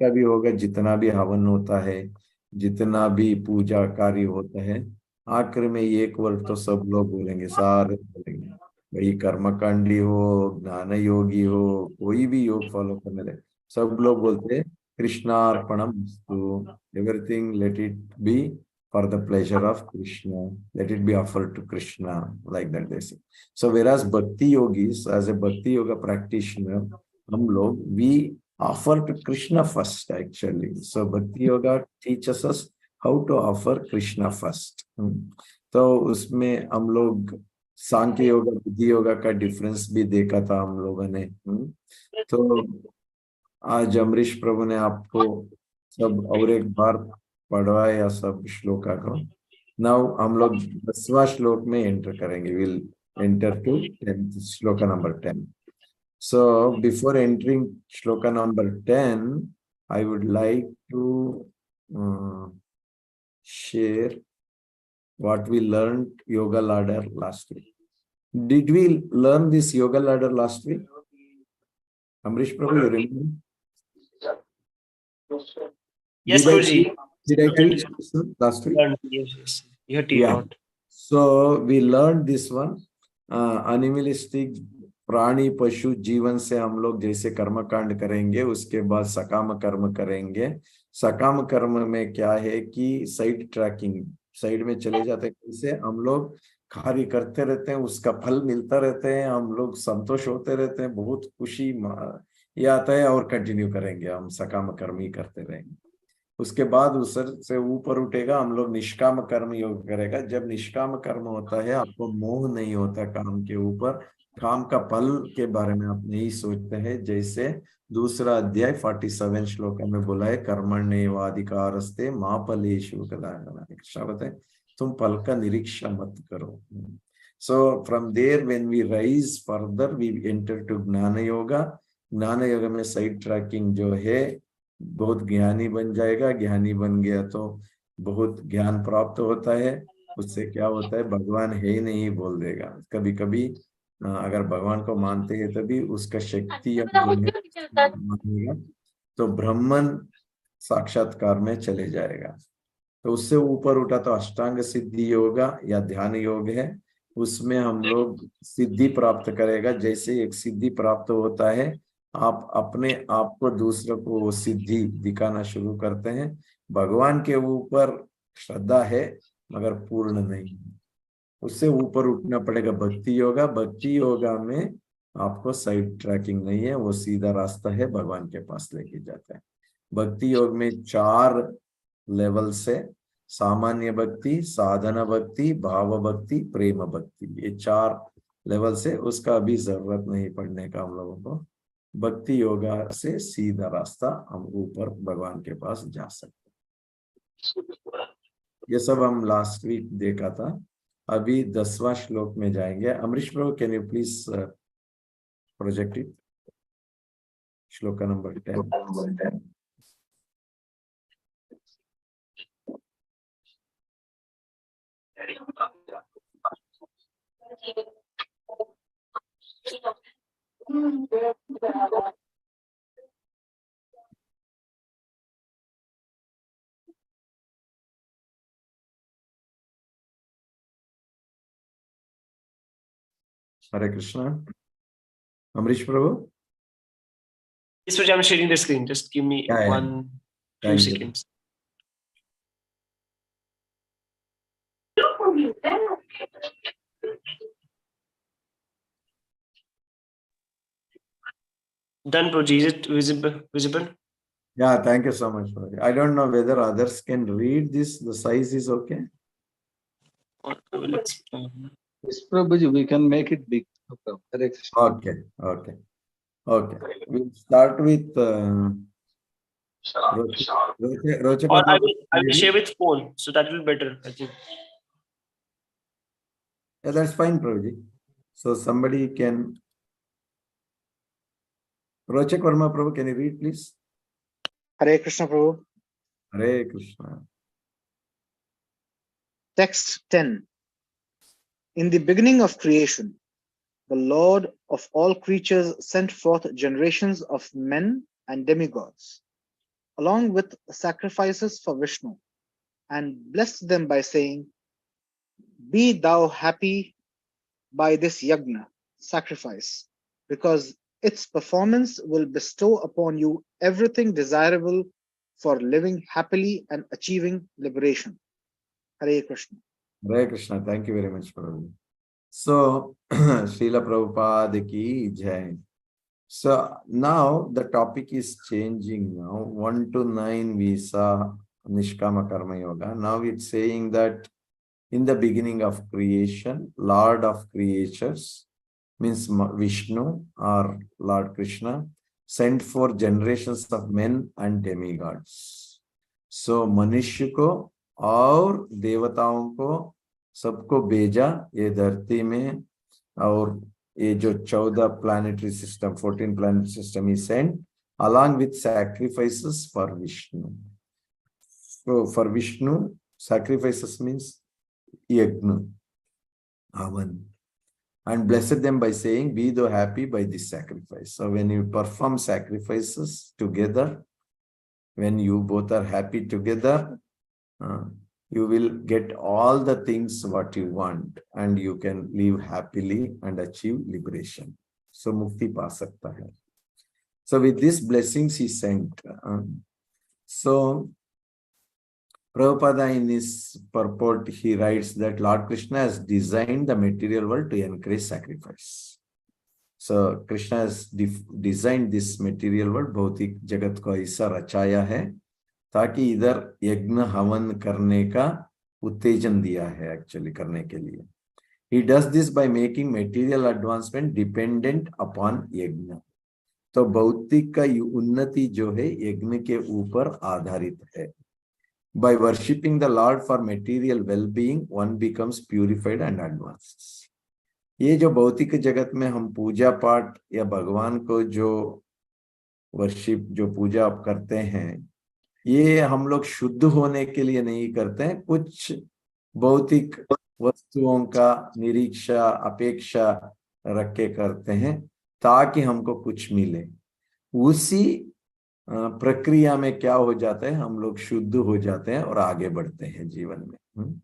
जिसका भी होगा, जितना भी हवन होता है, जितना भी पूजा कार्य होता है, आखिर में एक वर्ड तो सब लोग बोलेंगे, सारे बोलेंगे। भाई कर्मकांडी हो, ज्ञान योगी हो, कोई भी योग फॉलो करने लगे, सब लोग बोलते हैं कृष्णार्पणमस्तु, everything let it be for the pleasure of Krishna, let it be offered to Krishna, like that they say. So whereas bhakti yogis, as a bhakti yoga practitioner, hum log, we offer to Krishna first actually. So bhakti yoga teaches us how to offer Krishna first. तो उसमें हम लोग सांख्य योगा, बुद्धि योगा का difference भी देखा था हम लोगों ने। तो आज अमरीश प्रभु ने आपको सब और एक बार पढ़वाया सब श्लोका को। नाउ हम लोग 10वां श्लोक में एंटर करेंगे। Will enter to 10th shloka number 10। So before entering shloka number 10, I would like to share what we learned yoga ladder last week. Did we learn this yoga ladder last week? Amrish Prabhu, you remember? Yes, Prabhuji. Did I teach last week? Yes. You had taught. So we learned this one. Animalistic प्राणी पशु जीवन से हम लोग जैसे कर्म कांड करेंगे, उसके बाद सकाम कर्म करेंगे। सकाम कर्म में क्या है कि साइड ट्रैकिंग, साइड में चले जाते हैं, इससे हम लोग कार्य करते रहते हैं, उसका फल मिलता रहते हैं, हम लोग संतोष होते रहते हैं, बहुत खुशी ये आता है और कंटिन्यू करेंगे, हम सकाम कर्म ही करते रहेंगे। उसके बाद उसर से ऊपर उठेगा, हम लोग निष्काम कर्म योग करेगा। जब निष्काम कर्म होता है, आपको मोह नहीं होता काम के ऊपर, काम का फल के बारे में आप नहीं सोचते हैं। जैसे दूसरा अध्याय 47 श्लोक में बोला है, कर्मण्येवाधिकारस्ते मा फलेषु कदाचन। कृष्ण बताए तुम फल का निरीक्षण मत करो। So from there when we rise further, we enter to jnana yoga. ज्ञान योग में साइड ट्रैकिंग जो है, बहुत ज्ञानी बन जाएगा। ज्ञानी बन गया तो बहुत ज्ञान प्राप्त होता है। उससे क्या होता है, भगवान है ही नहीं बोल देगा। कभी कभी अगर भगवान को मानते हैं तभी उसका शक्ति मानेगा तो ब्रह्मन साक्षात्कार में चले जाएगा। तो उससे ऊपर उठा तो अष्टांग सिद्धि योगा या ध्यान योग है, उसमें हम लोग सिद्धि प्राप्त करेगा। जैसे एक सिद्धि प्राप्त होता है, आप अपने आप को दूसरों को वो सिद्धि दिखाना शुरू करते हैं। भगवान के ऊपर श्रद्धा है मगर पूर्ण नहीं, उससे ऊपर उठना पड़ेगा भक्ति योगा। भक्ति योगा में आपको साइड ट्रैकिंग नहीं है, वो सीधा रास्ता है, भगवान के पास लेके जाता है। भक्ति योग में 4 लेवल से, सामान्य भक्ति, साधना भक्ति, भाव भक्ति, प्रेम भक्ति, ये 4 लेवल से। उसका अभी जरूरत नहीं पड़ने का हम लोगों को। भक्ति योगा से सीधा रास्ता, हम ऊपर भगवान के पास जा सकते हैं। ये सब हम लास्ट वीक देखा था। अभी 10वां श्लोक में जाएंगे। Amrish Prabhu, can you please project it, श्लोक number 10। Hare Krishna. Amrish Prabhu? Yes, Prabhuji, I'm sharing the screen. Just give me few seconds. Done, Prabhuji. Is it visible? Yeah, thank you so much. I don't know whether others can read this. The size is okay? Yes, Prabhuji, we can make it big. Okay. We'll start with Rocha. Or I will share with phone, so that will be better, I think. Yeah, that's fine, Prabhuji. So somebody can. Rocha Verma Prabhu, can you read, please? Hare Krishna, Prabhu. Hare Krishna. Text 10. In the beginning of creation, the Lord of all creatures sent forth generations of men and demigods, along with sacrifices for Vishnu, and blessed them by saying, "Be thou happy by this yagna," sacrifice, because its performance will bestow upon you everything desirable for living happily and achieving liberation. Hare Krishna. Hare Krishna. Thank you very much, Prabhu. So, Srila Prabhupada ki jai. So now the topic is changing now. 1 to 9 we saw Nishkama Karma Yoga. Now it's saying that in the beginning of creation, Lord of creatures, means Vishnu or Lord Krishna, sent for generations of men and demigods. So मनुष्य को और देवताओं को सबको भेजा ये धरती में, और ये जो 14 planetary system, 14 planetary system is sent along with sacrifices for Vishnu. So for Vishnu, sacrifices means yagna, havan, and blessed them by saying, "Be thou happy by this sacrifice." So when you perform sacrifices together, when you both are happy together, you will get all the things what you want, and you can live happily and achieve liberation. So mukti pa sakta hai. So with these blessings he sent. So Prabhupada in his purport, he writes that Lord Krishna has designed the material world to encourage sacrifice. So Krishna has designed this material world, भौतिक जगत को ऐसा रचाया है ताकि इधर यज्ञ हवन करने का उत्तेजन दिया है एक्चुअली करने के लिए. He does this by making material advancement dependent upon यज्ञ. तो भौतिक का उन्नति जो है यज्ञ के ऊपर आधारित है. By worshipping the Lord for material well-being, one becomes purified and advanced. ये जो भौतिक जगत में हम पूजा पाठ या भगवान को जो वर्शिप जो पूजा आप करते हैं, ये हम लोग शुद्ध होने के लिए नहीं करते हैं. कुछ भौतिक वस्तुओं का निरीक्षा अपेक्षा रख के करते हैं ताकि हमको कुछ मिले. उसी प्रक्रिया में क्या हो जाता है, हम लोग शुद्ध हो जाते हैं और आगे बढ़ते हैं जीवन में.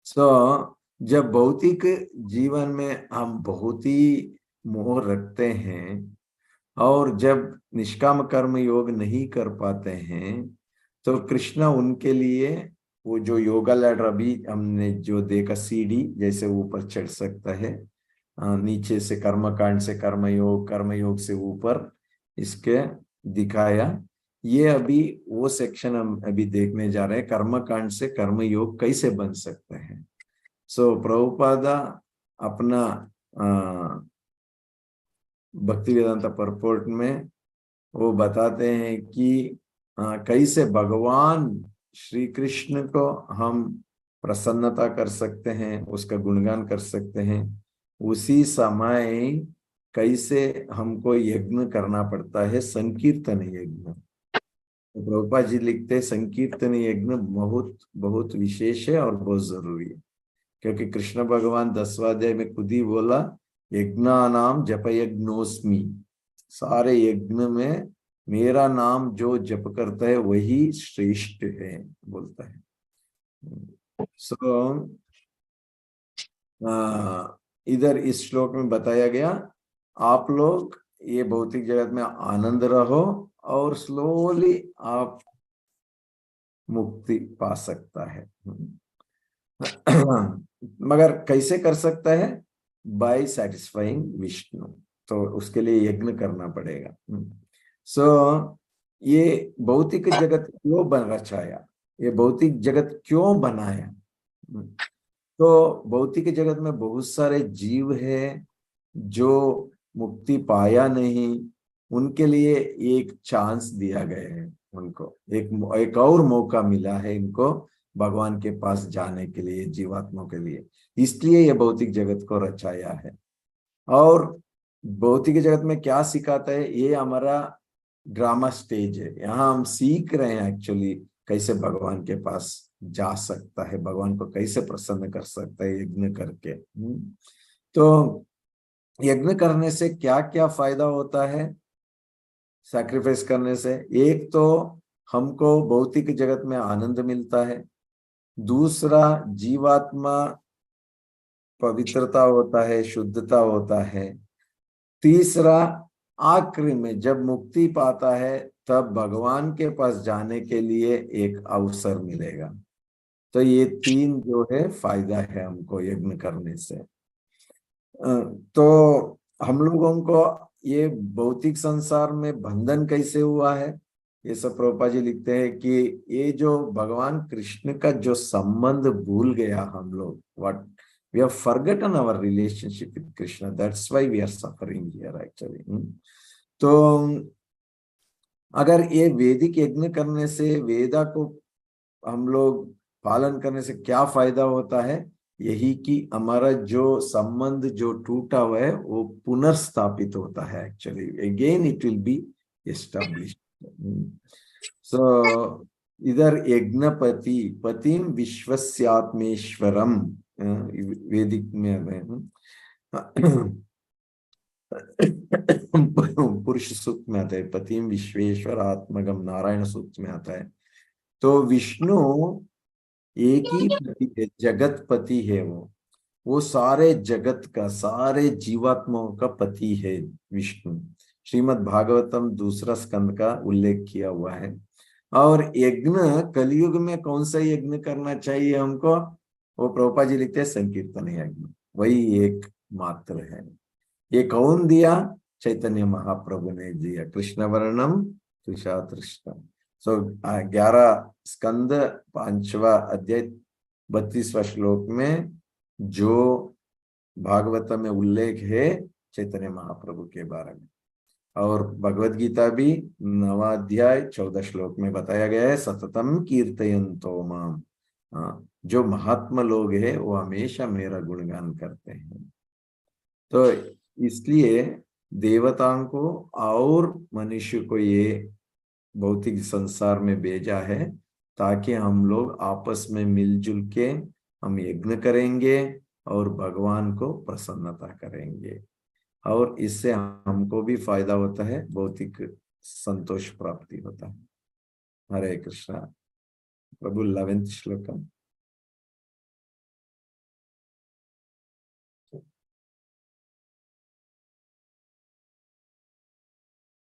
सो जब भौतिक जीवन में हम बहुत ही मोह रखते हैं और जब निष्काम कर्म योग नहीं कर पाते हैं, तो कृष्णा उनके लिए वो जो योगा लैडर अभी हमने जो देखा सीढ़ी जैसे ऊपर चढ़ सकता है, नीचे से कर्मकांड से कर्मयोग से ऊपर इसके दिखाया. ये अभी वो सेक्शन हम अभी देखने जा रहे हैं, कर्मकांड से कर्मयोग कैसे बन सकते हैं. सो प्रभुपादा अपना भक्ति वेदांत परपोर्ट में वो बताते हैं कि कैसे भगवान श्री कृष्ण को हम प्रसन्नता कर सकते हैं, उसका गुणगान कर सकते हैं. उसी समय कैसे हमको यज्ञ करना पड़ता है, संकीर्तन यज्ञ. तो प्रभुपाद जी लिखते हैं संकीर्तन यज्ञ बहुत बहुत विशेष है और बहुत जरूरी है, क्योंकि कृष्ण भगवान 10वां अध्याय में खुद ही बोला, यज्ञानाम जप यज्ञोस्मि. सारे यज्ञ में मेरा नाम जो जप करता है वही श्रेष्ठ है बोलता है. सो इधर इस श्लोक में बताया गया, आप लोग ये भौतिक जगत में आनंद रहो और स्लोली आप मुक्ति पा सकता है. मगर कैसे कर सकता है? By satisfying Vishnu. तो उसके लिए यज्ञ करना पड़ेगा. सो ये भौतिक जगत क्यों रचाया, ये भौतिक जगत क्यों बनाया? तो भौतिक जगत में बहुत सारे जीव है जो मुक्ति पाया नहीं, उनके लिए एक चांस दिया गया है. उनको एक और मौका मिला है इनको भगवान के पास जाने के लिए, जीवात्मा के लिए. इसलिए ये भौतिक जगत को रचाया है. और भौतिक जगत में क्या सिखाता है, ये हमारा ड्रामा स्टेज है. यहाँ हम सीख रहे हैं एक्चुअली कैसे भगवान के पास जा सकता है, भगवान को कैसे प्रसन्न कर सकता है यज्ञ करके. तो यज्ञ करने से क्या क्या फायदा होता है? सैक्रिफाइस करने से? एक तो हमको भौतिक जगत में आनंद मिलता है, दूसरा जीवात्मा पवित्रता होता है, शुद्धता होता है, तीसरा आखिरी में जब मुक्ति पाता है तब भगवान के पास जाने के लिए एक अवसर मिलेगा। तो ये तीन जो है फायदा है हमको यज्ञ करने से। तो हम लोगों को ये भौतिक संसार में बंधन कैसे हुआ है, ये सब प्रभुपाद जी लिखते हैं कि ये जो भगवान कृष्ण का जो संबंध भूल गया हम लोग, what we have forgotten our relationship with Krishna, that's why we are suffering here actually. तो अगर ये वैदिक यज्ञ करने से, वेदा को हम लोग पालन करने से क्या फायदा होता है, यही कि हमारा जो संबंध जो टूटा हुआ है वो पुनर्स्थापित होता है actually, again it will be established. So इधर यज्ञपति पतिम विश्वस्यात्मेश्वरम वैदिक में पुरुष सूक्त में आता है, पतिम विश्वेश्वर आत्मगम नारायण सूक्त में आता है। तो विष्णु एक ही पति है, जगत पति है, वो सारे जगत का, सारे जीवात्माओं का पति है विष्णु। श्रीमद् भागवतम दूसरा स्कंद का उल्लेख किया हुआ है। और यज्ञ कलयुग में कौन सा यज्ञ करना चाहिए हमको, वो प्रभुपाद जी लिखते हैं संकीर्तन यज्ञ, वही एक मात्र है। ये कौन दिया? चैतन्य महाप्रभु ने दिया, कृष्ण वर्णम तुषा तृष्णा। सो 11 स्कंद 5वां अध्याय 32वां श्लोक में जो भागवत में उल्लेख है चैतन्य महाप्रभु के बारे में, और भगवत गीता भी 9वां अध्याय 14 श्लोक में बताया गया है, सततम कीर्तयन्तो माम। जो महात्मा लोग हैं वो हमेशा मेरा गुणगान करते हैं। तो इसलिए देवताओं को और मनुष्य को ये भौतिक संसार में भेजा है ताकि हम लोग आपस में मिलजुल के हम यज्ञ करेंगे और भगवान को प्रसन्नता करेंगे, और इससे हमको भी फायदा होता है, भौतिक संतोष प्राप्ति होता है। हरे कृष्णा। प्रभु 11th श्लोकम।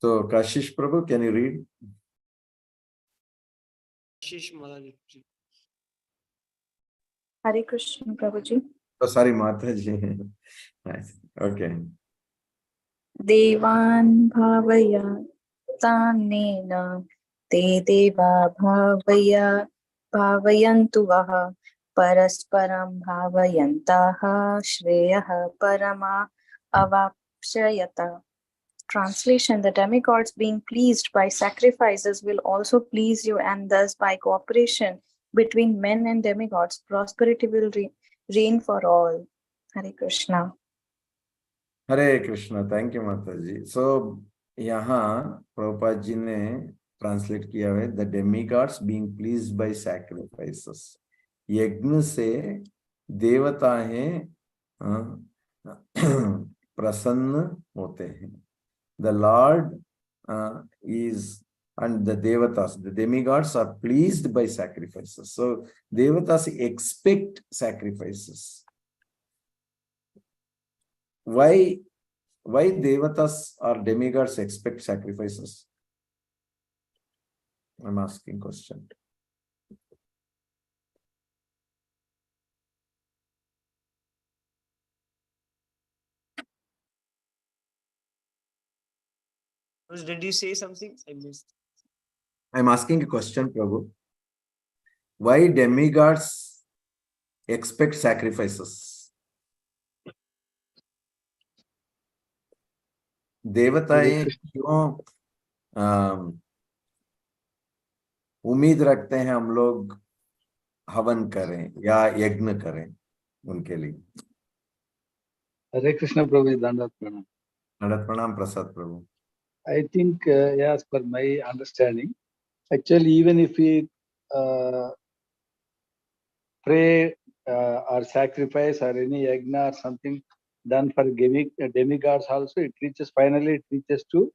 तो काशिश प्रभु, कैन यू रीड? हरे कृष्ण प्रभु जी। तो सारी माता जी हैं। ओके। देवान् भावया तानेन ते देवा भावयन्तु वः परस्परं भावयन्तः श्रेयः परमा अवाप्स्यत। Translation: The demigods, being pleased by sacrifices, will also please you, and thus by cooperation between men and demigods, prosperity will reign for all. Hare Krishna. Hare Krishna. Thank you माता जी। सो यहाँ प्रभुपाद जी ने ट्रांसलेट किया है, the demigods being pleased by sacrifices. यज्ञ से देवताएं प्रसन्न होते हैं। The lord is and the devatas, the demigods are pleased by sacrifices. So devatas expect sacrifices. Why devatas or demigods expect sacrifices? I'm asking question. Did you say something? I missed. I'm asking a question, Prabhu. Why demigods expect sacrifices? देवताएं क्यों उम्मीद रखते हैं हम लोग हवन करें या यज्ञ करें उनके लिए? Hare Krishna Prabhu, Dandat Pranam. नड़त प्रणाम प्रसाद प्रभु। I think, as per my understanding, actually, even if we pray or sacrifice or any yajna or something done for giving demigods also, it reaches finally, it reaches to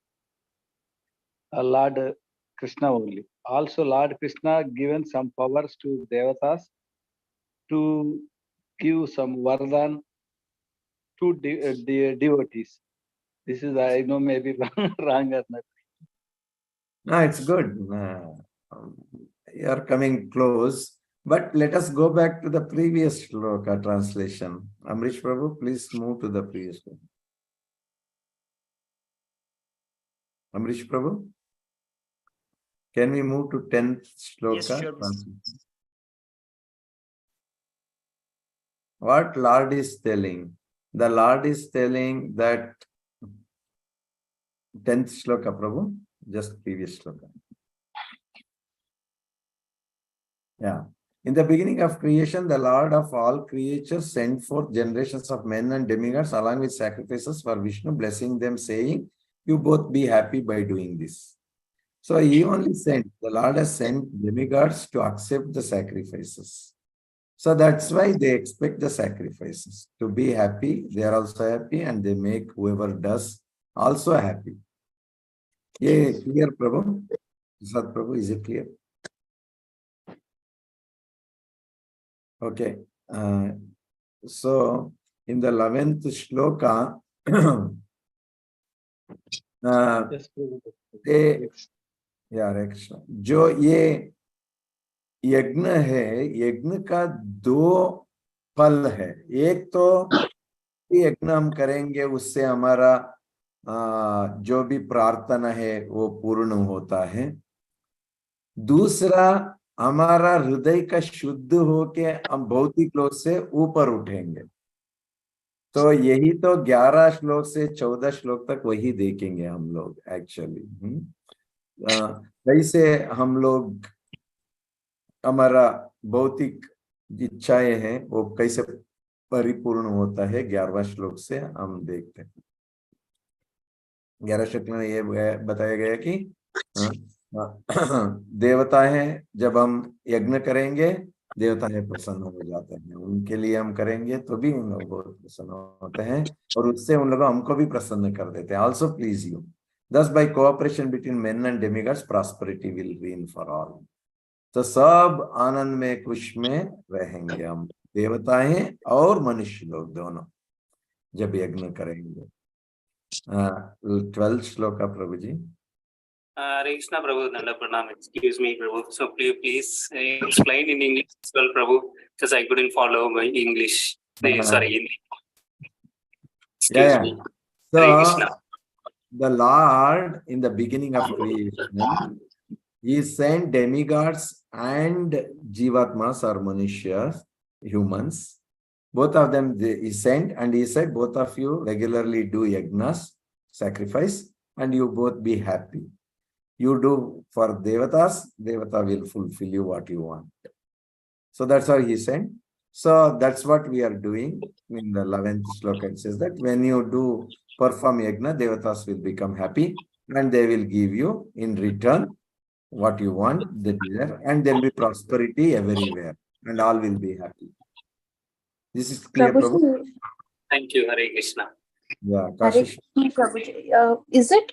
Lord Krishna only. Also, Lord Krishna given some powers to devatas to give some vardhan to devotees. This is, I know, maybe wrong or not. No, it's good. You are coming close. But let us go back to the previous shloka translation. Amrish Prabhu, please move to the previous one. Amrish Prabhu, can we move to 10th shloka? Yes, sure. What Lord is telling? The Lord is telling that 10th shloka, Prabhu, just previous shloka. Yeah. In the beginning of creation, the Lord of all creatures sent forth generations of men and demigods along with sacrifices for Vishnu, blessing them, saying, "You both be happy by doing this." So he only sent, the Lord has sent demigods to accept the sacrifices. So that's why they expect the sacrifices. To be happy, they are also happy, and they make whoever does also happy. Yeah, clear, Prabhu? Prasad Prabhu, is it clear? Okay. So in the 11th shloka, Yes, yeah, Krishna. जो ये यज्ञ है, यज्ञ का दो फल है. एक तो यज्ञ हम करेंगे, उससे हमारा जो भी प्रार्थना है वो पूर्ण होता है. दूसरा, हमारा हृदय का शुद्ध होके हम भौतिक लोक से ऊपर उठेंगे. तो यही तो 11 श्लोक से 14 श्लोक तक वही देखेंगे हम लोग एक्चुअली. कैसे हम लोग, हमारा भौतिक इच्छाएं हैं वो कैसे परिपूर्ण होता है, 11वां श्लोक से हम देखते हैं. 11 श्लोक में ये बताया गया कि देवता हैं, जब हम यज्ञ करेंगे देवता है प्रसन्न हो जाते हैं. उनके लिए हम करेंगे तो भी उन लोग बहुत प्रसन्न होते हैं, और उससे उन लोग हमको भी प्रसन्न कर देते हैं. Also please you. Thus by cooperation between men and demigods, prosperity will reign for all. तो सब आनंद में, खुश में रहेंगे हम, देवताएं और मनुष्य लोग दोनों, जब यज्ञ करेंगे. 12th श्लोक प्रभु जी. Hare Krishna Prabhu, Nanda Pranam. Excuse me, Prabhu. So please explain in English as well, Prabhu, because I couldn't follow my English. Sorry, English. Excuse me. So, Hare Krishna. The Lord, in the beginning of creation, He sent demigods and Jivatmas or Manushas, humans. Both of them He sent, and He said, both of you regularly do yajnas, sacrifice, and you both be happy. You do for Devatas, Devata will fulfill you what you want. So that's how He sent. So that's what we are doing. In the 11th shloka it says that when you do perform yajna, Devatas will become happy, and they will give you in return what you want, the desire, and there will be prosperity everywhere, and all will be happy. This is clear, Prabhu? Thank you, Hare Krishna. Yeah, Kashish. Is it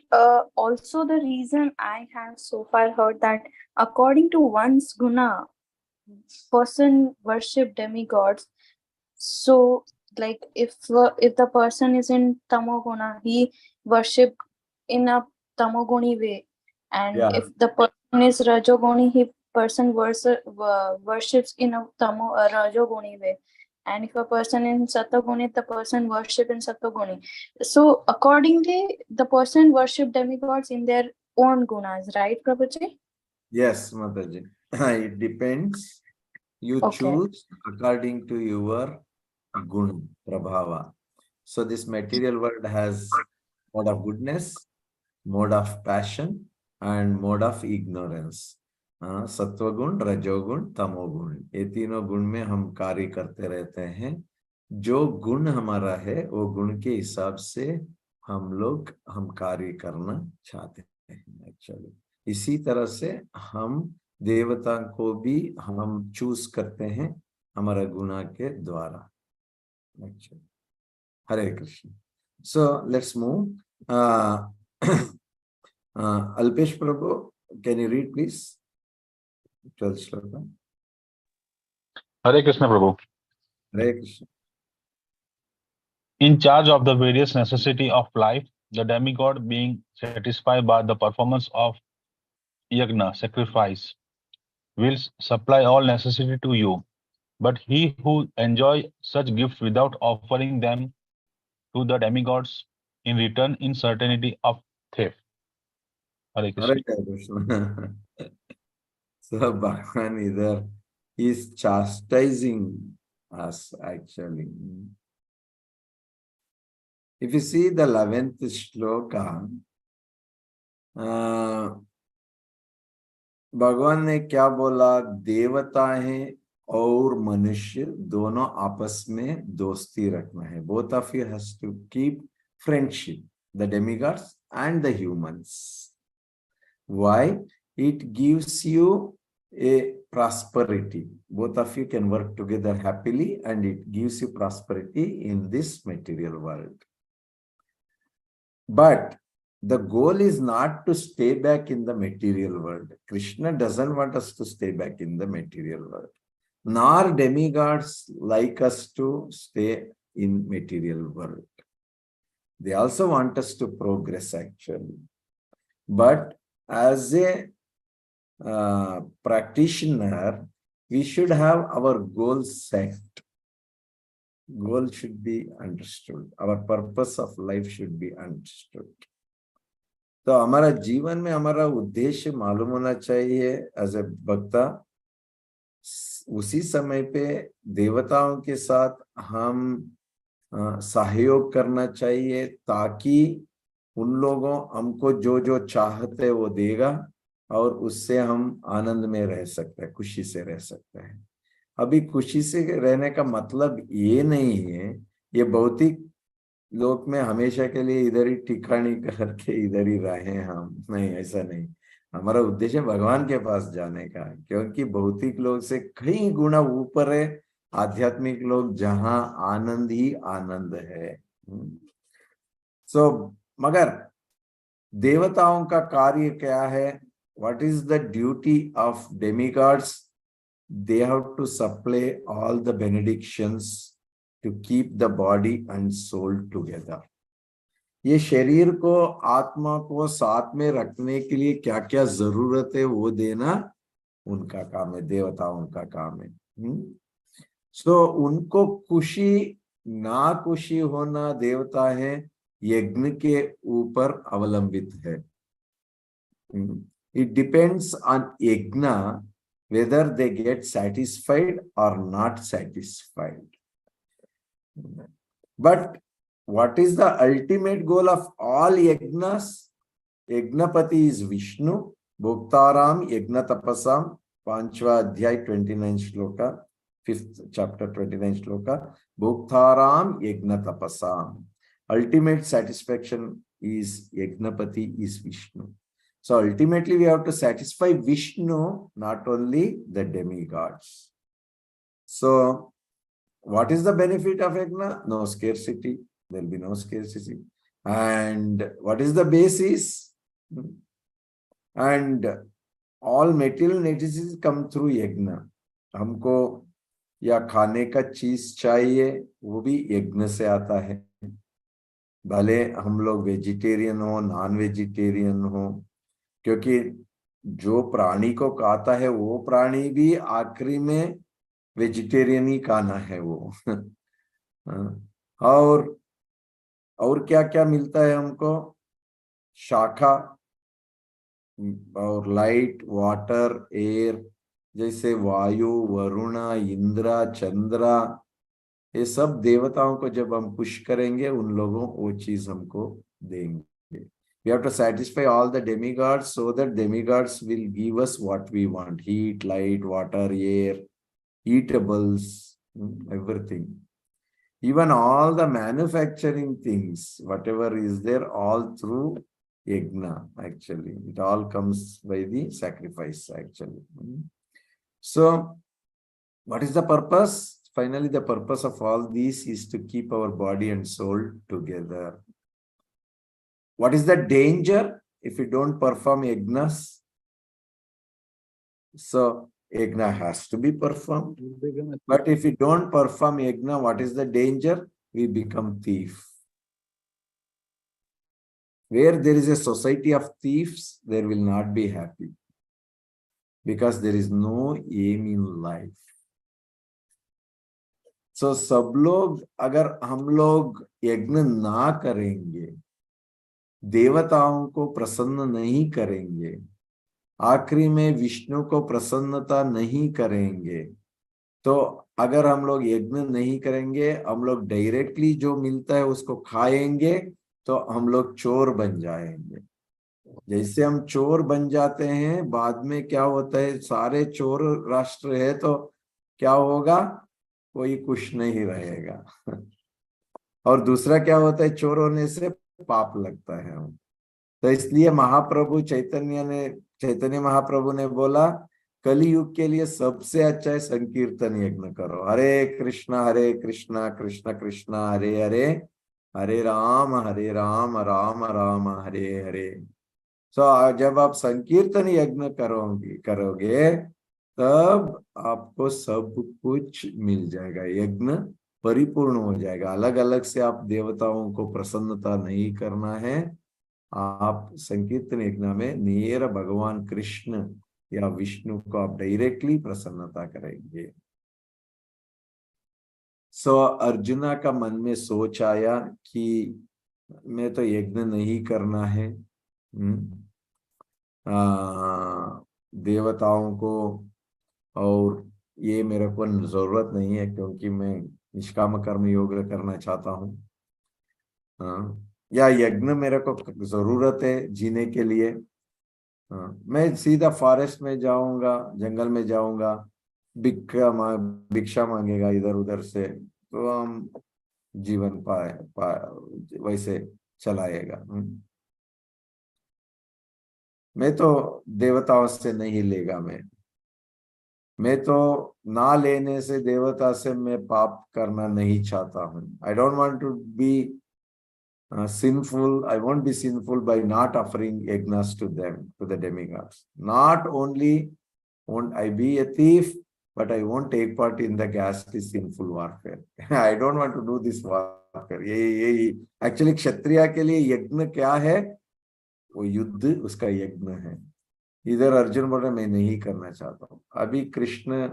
also the reason I have so far heard that according to one's guna, person worship demigods? So, like if the person is in tamoguna, he worship in a tamoguni way, and if the person is rajoguni, he person worships in a rajoguni way. And if a person in Satoguni, the person worship in Satoguni. So accordingly, the person worship demigods in their own gunas, right, Prabhuji? Yes, Mataji. It depends. You choose according to your guna, prabhava. So this material world has mode of goodness, mode of passion, and mode of ignorance. सत्वगुण, रजोगुण, तमोगुण, ये तीनों गुण में हम कार्य करते रहते हैं. जो गुण हमारा है वो गुण के हिसाब से हम कार्य करना चाहते हैं एक्चुअली. इसी तरह से हम देवता को भी हम चूज करते हैं हमारा गुना के द्वारा actually. Hare Krishna. So let's move. Alpesh Prabhu, can you read please? 12 shloka. Hare Krishna Prabhu. Hare Krishna. In charge of the various necessity of life, the demigod being satisfied by the performance of yagna, sacrifice, will supply all necessity to you. But he who enjoy such gifts without offering them to the demigods in return in certainty of theft. Hare Krishna. Hare Krishna. So Bhagavan either is chastising us actually. If you see the 11th shloka, भगवान ने क्या बोला? देवता है और मनुष्य दोनों आपस में दोस्ती रखना है. Both of you has to keep friendship, the demigods and the humans. Why? It gives you a prosperity. Both of you can work together happily and it gives you prosperity in this material world. But the goal is not to stay back in the material world. Krishna doesn't want us to stay back in the material world. Nor demigods like us to stay in material world. They also want us to progress actually. But as a practitioner, we should have our goals set. Goal should be understood. Our purpose of life should be understood. तो हमारा जीवन में हमारा उद्देश्य मालूम होना चाहिए as a भक्ता. उसी समय पे देवताओं के साथ हम सहयोग करना चाहिए ताकि उन लोगों हमको जो जो चाहते वो देगा और उससे हम आनंद में रह सकते हैं, खुशी से रह सकते हैं. अभी खुशी से रहने का मतलब ये नहीं है ये भौतिक लोक में हमेशा के लिए इधर ही ठिकानी करके इधर ही रहे हम. नहीं, ऐसा नहीं. हमारा उद्देश्य भगवान के पास जाने का, क्योंकि भौतिक लोग से कई गुना ऊपर है आध्यात्मिक लोग जहां आनंद ही आनंद है. मगर देवताओं का कार्य क्या है? What is the duty of demigods? They have to supply all the benedictions to keep the body and soul together. ये शरीर को आत्मा को साथ में रखने के लिए क्या क्या जरूरत है वो देना उनका काम है, देवताओं का काम है. सो उनको खुशी ना खुशी होना देवता है यज्ञ के ऊपर अवलंबित है. It depends on yajna whether they get satisfied or not satisfied. But what is the ultimate goal of all yajnas? Yagnapati is Vishnu. Bhoktaram yajna tapasam. Panchva Adhyay 29 shloka. 5th chapter 29 shloka. Bhoktaram yajna tapasam. Ultimate satisfaction is Yagnapati is Vishnu. So ultimately we have to satisfy Vishnu, not only the demigods. So what is the benefit of yajna? No scarcity. There will be no scarcity. And what is the basis? And all material necessities come through yajna. हमको या खाने का चीज चाहिए वो भी यज्ञ से आता है. भले हम लोग वेजिटेरियन हो नॉन वेजिटेरियन हो, क्योंकि जो प्राणी को खाता है वो प्राणी भी आखिरी में वेजिटेरियन ही खाना है वो. और क्या क्या मिलता है हमको? शाखा और लाइट, वाटर, एयर, जैसे वायु, वरुण, इंद्र, चंद्रा, ये सब देवताओं को जब हम पुश करेंगे उन लोगों वो चीज हमको देंगे. We have to satisfy all the demigods so that demigods will give us what we want. Heat, light, water, air, eatables, everything. Even all the manufacturing things, whatever is there, all through yajna actually. It all comes by the sacrifice actually. So, what is the purpose? Finally, the purpose of all these is to keep our body and soul together. What is the danger? if you don't perform yajnas, so yajna has to be performed. But if you don't perform yajna, what is the danger? We become thief. Where there is a society of thieves, there will not be happy. Because there is no aim in life. So सब लोग अगर हम लोग यज्ञ ना करेंगे, देवताओं को प्रसन्न नहीं करेंगे, आखिरी में विष्णु को प्रसन्नता नहीं करेंगे, तो अगर हम लोग यज्ञ नहीं करेंगे, हम लोग डायरेक्टली जो मिलता है उसको खाएंगे, तो हम लोग चोर बन जाएंगे। जैसे हम चोर बन जाते हैं, बाद में क्या होता है, सारे चोर राष्ट्र है तो क्या होगा, कोई कुछ नहीं रहेगा। और दूसरा क्या होता है, चोर होने से पाप लगता है। तो इसलिए महाप्रभु चैतन्य महाप्रभु ने बोला, कलियुग के लिए सबसे अच्छा है संकीर्तन यज्ञ करो। हरे कृष्णा कृष्ण कृष्ण हरे हरे, हरे राम राम राम हरे हरे। जब आप संकीर्तन यज्ञ करोगे तब आपको सब कुछ मिल जाएगा, यज्ञ परिपूर्ण हो जाएगा। अलग अलग से आप देवताओं को प्रसन्नता नहीं करना है, आप संकीर्तन यज्ञ में नियर भगवान कृष्ण या विष्णु को आप डायरेक्टली प्रसन्नता करेंगे। अर्जुना का मन में सोच आया कि मैं तो यज्ञ नहीं करना है, देवताओं को, और ये मेरे को जरूरत नहीं है क्योंकि मैं निष्काम कर्म योग करना चाहता हूँ, या यज्ञ मेरे को जरूरत है जीने के लिए, मैं सीधा फॉरेस्ट में जाऊंगा, जंगल में जाऊंगा, भिक्षा मांगेगा इधर उधर से, तो हम जीवन वैसे चलाएगा। मैं तो देवताओं से नहीं लेगा, मैं तो ना लेने से देवता से मैं पाप करना नहीं चाहता हूँ। I don't want to be sinful. I won't be sinful by not offering yagnas to them, to the demigods. Not only won't I be a thief, but I won't take part in the ghastly sinful warfare. I don't want to do this warfare. ये actually क्षत्रिय के लिए यज्ञ क्या है, वो युद्ध उसका यज्ञ है। इधर अर्जुन बोल रहे मैं नहीं करना चाहता हूँ। अभी कृष्ण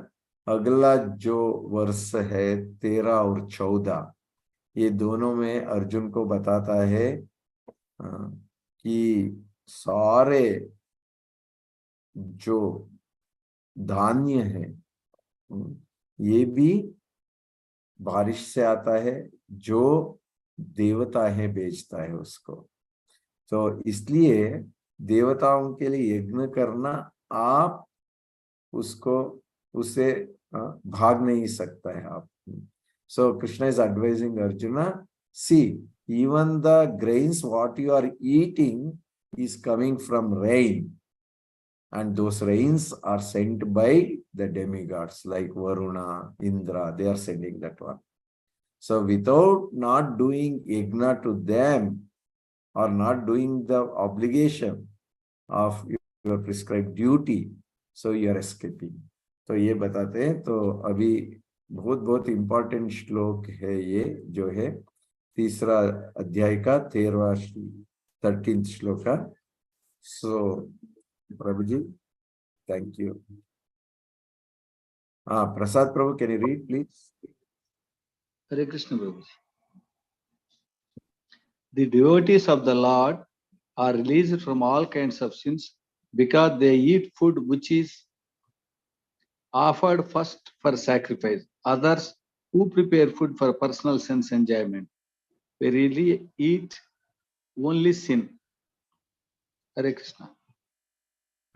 अगला जो वर्ष है 13 और 14, ये दोनों में अर्जुन को बताता है कि सारे जो धान्य है ये भी बारिश से आता है, जो देवता है बेचता है उसको। तो इसलिए देवताओं के लिए यज्ञ करना, आप उससे भाग नहीं सकता है आप। So Krishna is advising Arjuna, see, even the grains what you are eating is coming from rain, and those rains are sent by the demigods like Varuna, Indra, they are sending that one. So without not doing yajna to them or not doing the obligation of your prescribed duty, so you are escaping. तो ये बताते हैं। तो अभी बहुत important श्लोक है ये, जो है 3रा अध्याय का 13th श्लोक का। So Prabhu ji, thank you. Prasad Prabhu, can you read please? Hare Krishna Prabhu ji. The devotees of the Lord are released from all kinds of sins because they eat food which is offered first for sacrifice. Others who prepare food for personal sense enjoyment, they really eat only sin. Hare Krishna.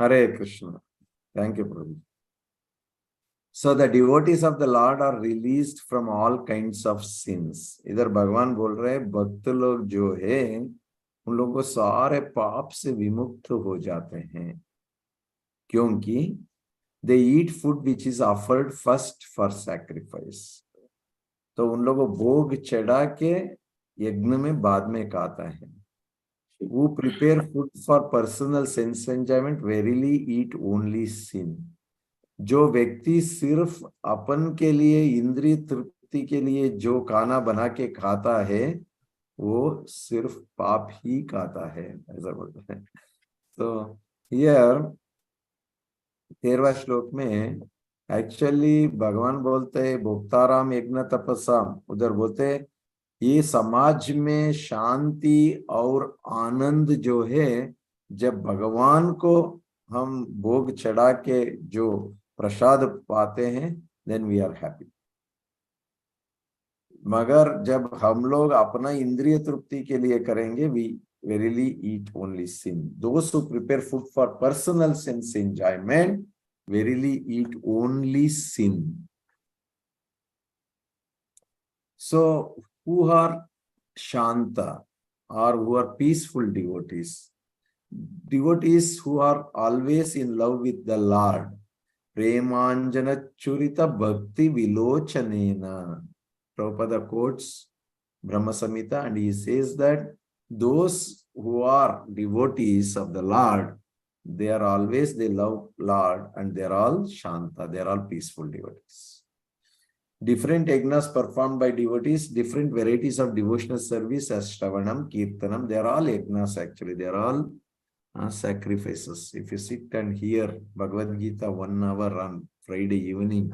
Hare Krishna. Thank you, Prabhu. So the devotees of the Lord are released from all kinds of sins. इधर भगवान बोल रहे हैं भक्त लोग जो है उन लोगों को सारे पाप से विमुक्त हो जाते हैं, क्योंकि they eat food which is offered first for sacrifice. तो उन लोगों को भोग चढ़ा के यज्ञ में बाद में खाता है। who prepare food for personal sense enjoyment verily eat only sin. जो व्यक्ति सिर्फ अपन के लिए इंद्रिय तृप्ति के लिए जो खाना बना के खाता है वो सिर्फ पाप ही खाता है, ऐसा बोलते हैं। तो हियर 13वां श्लोक में एक्चुअली भगवान बोलते हैं भोक्ताराम यज्ञ तपसाम, उधर बोलते हैं ये समाज में शांति और आनंद जो है, जब भगवान को हम भोग चढ़ा के जो प्रसाद पाते हैं देन वी आर हैप्पी। मगर जब हम लोग अपना इंद्रिय तृप्ति के लिए करेंगे we verily eat only sin. Those who prepare food for personal sense enjoyment verily eat only sin. So who are Shanta or who are peaceful devotees? Devotees who are always in love with the Lord. Premanjana Churita Bhakti Vilochanena. Prabhupada quotes Brahma Samhita and he says that those who are devotees of the Lord, they are always, they love Lord and they are all Shanta, they are all peaceful devotees. Different yagnas performed by devotees, different varieties of devotional service as Shravanam, Kirtanam, they are all yagnas actually, they are all sacrifices. If you sit and hear Bhagavad Gita 1 hour on Friday evening,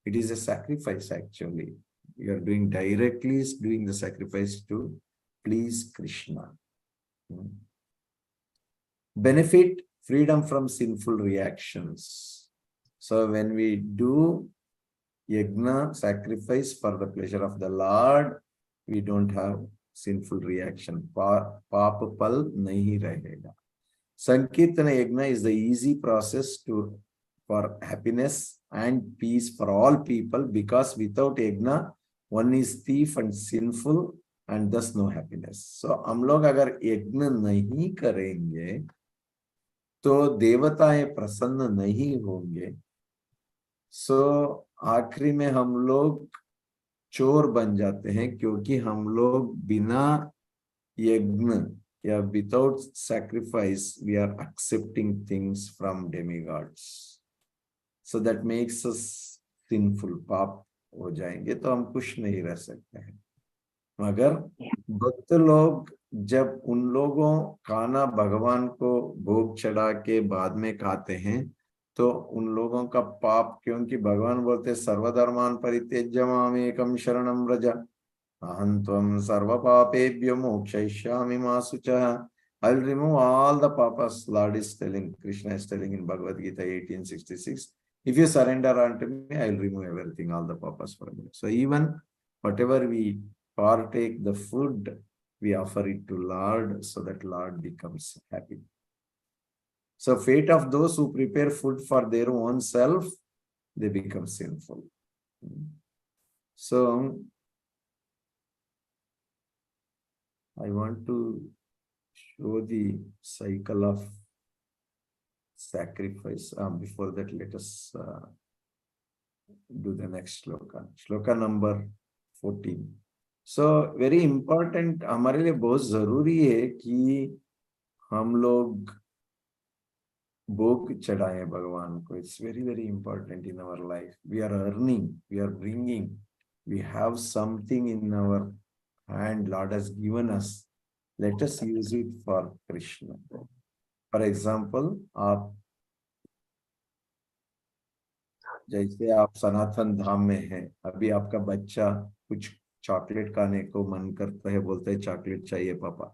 it is a sacrifice actually. You are doing directly doing the sacrifice to please Krishna. Benefit freedom from sinful reactions. So when we do yagna, sacrifice for the pleasure of the Lord, we don't have sinful reaction. Papa pal nahi rahega. Sankirtana yagna is the easy process for happiness and peace for all people, because without yagna, one is thief and sinful and thus no happiness. So हम लोग अगर यज्ञ नहीं करेंगे तो देवताएं प्रसन्न नहीं होंगे। सो आखिरी में हम लोग चोर बन जाते हैं, क्योंकि हम लोग बिना यज्ञ या without sacrifice we are accepting things from demigods. So that makes us sinful, पाप हो जाएंगे तो हम खुश नहीं रह सकते हैं। मगर भक्त लोग जब उन लोगों खाना भगवान को भोग चढ़ा के बाद में खाते हैं तो उन लोगों का पाप, क्योंकि भगवान बोलते सर्वधर्मान परित्यज्य मामेकं शरणं व्रज अहं त्वं सर्व पापेभ्यो मोक्षयिष्यामि मा शुचः. I'll remove all the papas. Lord is telling, Krishna is telling in Bhagavad Gita 1866, if you surrender unto me, I'll remove everything, all the papas from you. So even whatever we partake the food, we offer it to Lord so that Lord becomes happy. So fate of those who prepare food for their own self, they become sinful. So I want to show the cycle of sacrifice. Before that, let us do the next shloka. Shloka number 14. So very important, हमारे लिए बहुत जरूरी है कि हम लोग भोग चढ़ाएं भगवान को. It's very, very important in our life. We are earning, we are bringing, we have something in our hand Lord has given us. Let us use it for Krishna. For example, आप जैसे आप सनातन धाम में हैं, अभी आपका बच्चा कुछ chocolate खाने को मन करता है, बोलता है चॉकलेट चाहिए पापा,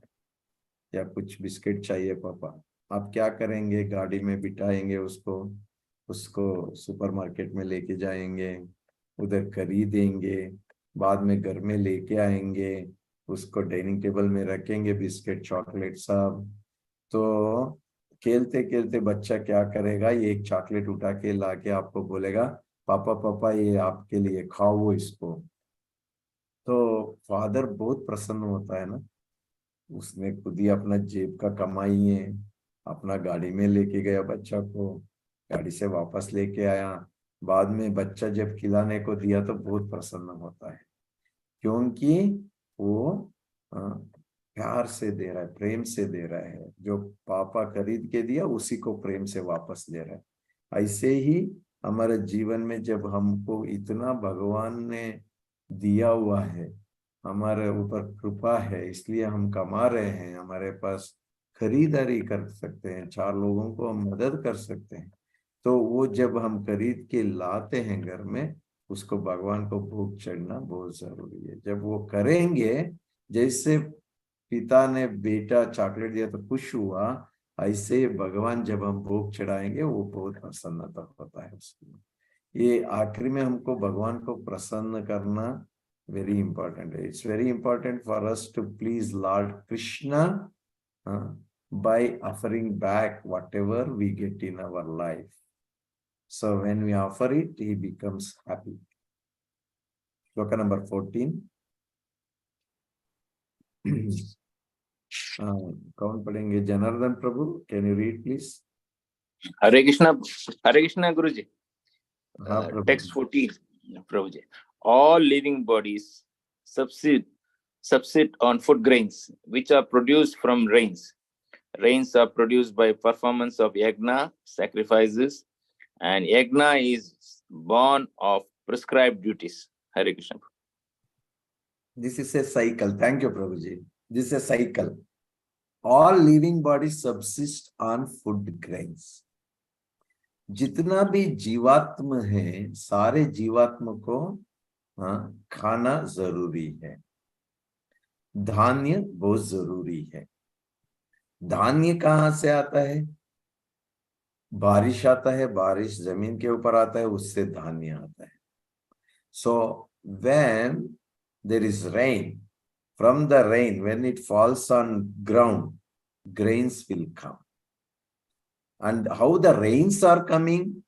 या कुछ बिस्किट चाहिए पापा. आप क्या करेंगे? गाड़ी में बिठाएंगे उसको सुपरमार्केट में लेके जाएंगे, उधर खरीदेंगे, बाद में घर में लेके आएंगे, उसको डाइनिंग टेबल में रखेंगे, बिस्किट चॉकलेट सब. तो खेलते खेलते बच्चा क्या करेगा, ये एक चॉकलेट उठा के लाके आपको बोलेगा पापा पापा ये आपके लिए, खाओ इसको. तो फादर बहुत प्रसन्न होता है ना, उसने खुद ही अपना जेब का कमाई है, अपना गाड़ी में लेके गया, बच्चा को गाड़ी से वापस लेके आया, बाद में बच्चा जब खिलाने को दिया तो बहुत प्रसन्न होता है, क्योंकि वो प्यार से दे रहा है, प्रेम से दे रहा है। जो पापा खरीद के दिया उसी को प्रेम से वापस दे रहा है। ऐसे ही हमारे जीवन में जब हमको इतना भगवान ने दिया हुआ है, हमारे ऊपर कृपा है, इसलिए हम कमा रहे हैं, हमारे पास खरीदारी कर सकते हैं, 4 लोगों को हम मदद कर सकते हैं, तो वो जब हम खरीद के लाते हैं घर में, उसको भगवान को भोग चढ़ना बहुत जरूरी है। जब वो करेंगे, जैसे पिता ने बेटा चॉकलेट दिया तो खुश हुआ, ऐसे भगवान जब हम भोग चढ़ाएंगे वो बहुत प्रसन्नता होता है उसमें। ये आखिरी में हमको भगवान को प्रसन्न करना वेरी इंपॉर्टेंट है। It's very important for us to please lord Krishna by offering back whatever we get in our life. So when we offer it, he becomes happy. Shloka number 14. कौन पढ़ेंगे? जनार्दन प्रभु, can you read please? Hare Krishna Guruji. Text 14, Prabhuji. All living bodies subsist on food grains, which are produced from rains. Rains are produced by performance of yagna, sacrifices, and yagna is born of prescribed duties. Hare Krishna. This is a cycle. Thank you, Prabhuji. This is a cycle. All living bodies subsist on food grains. जितना भी जीवात्म है, सारे जीवात्म को खाना जरूरी है। धान्य बहुत जरूरी है। धान्य कहाँ से आता है? बारिश आता है, बारिश जमीन के ऊपर आता है, उससे धान्य आता है। So when there is rain, from the rain, when it falls on ground, grains will come. And how the rains are coming?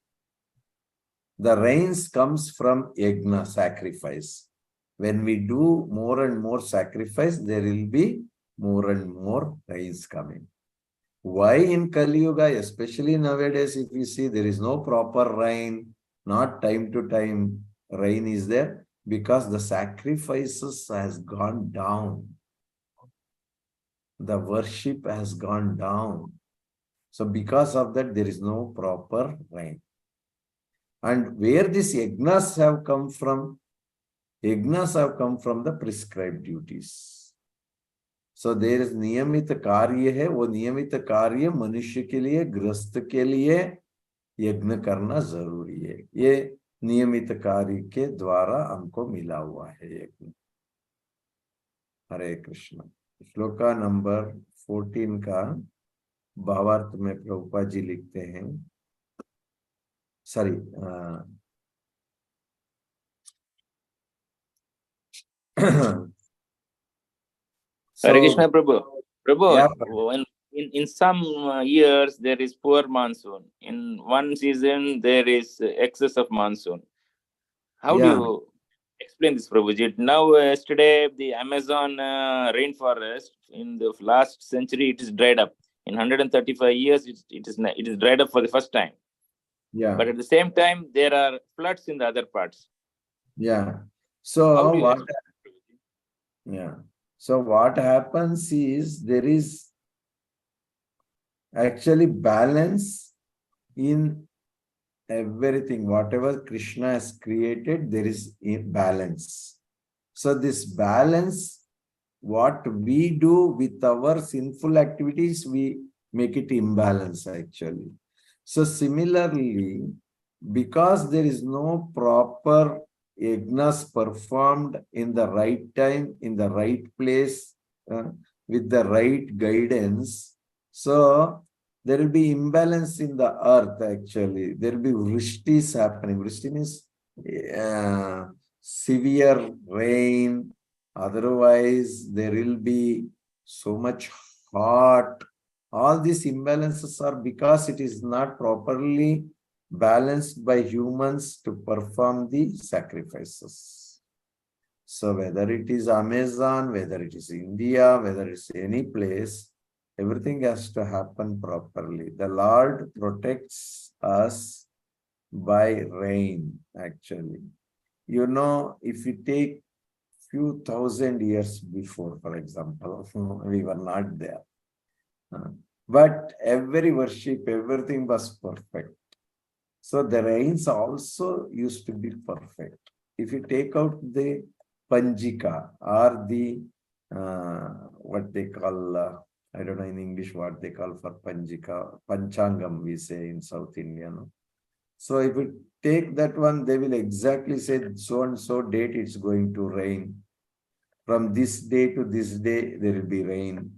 The rains comes from yagna, sacrifice. When we do more and more sacrifice, there will be more and more rains coming. Why in Kali Yuga, especially nowadays, if you see there is no proper rain, not time to time rain is there, because the sacrifices has gone down. The worship has gone down. So because of that, there is no proper rain. And where these yagnas have come from? Yagnas have come from the prescribed duties. So there is नियमित कार्य है, वो नियमित कार्य मनुष्य के लिए, गृहस्थ के लिए यज्ञ करना जरूरी है। ये नियमित कार्य के द्वारा हमको मिला हुआ है यज्ञ। हरे कृष्ण। श्लोका नंबर 14 का भावार्थ में प्रभुपाद जी लिखते हैं, sorry Hare Krishna Prabhu. Yeah. In some years there is poor monsoon. In one season there is excess of monsoon. How do you explain this, Prabhuji? Now, yesterday the Amazon rainforest in the last century it is dried up. In 135 years it is dried up for the first time. Yeah. But at the same time there are floods in the other parts. Yeah. So what happens is there is actually balance in everything. Whatever Krishna has created, there is a balance. So this balance, what we do with our sinful activities, we make it imbalance actually. So similarly, because there is no proper yagnas performed in the right time, in the right place, with the right guidance, so there will be imbalance in the earth actually. There will be vrishtis happening. Vrishti means severe rain. Otherwise, there will be so much hot. All these imbalances are because it is not properly balanced by humans to perform the sacrifices. So whether it is Amazon, whether it is India, whether it's any place, everything has to happen properly. The Lord protects us by rain, actually. You know, if you take few thousand years before, for example. We were not there. But every worship, everything was perfect. So the rains also used to be perfect. If you take out the Panjika or the, what they call, I don't know in English what they call for Panjika, Panchangam we say in South India. No? So if you take that one, they will exactly say so and so date it's going to rain. From this day to this day, there will be rain.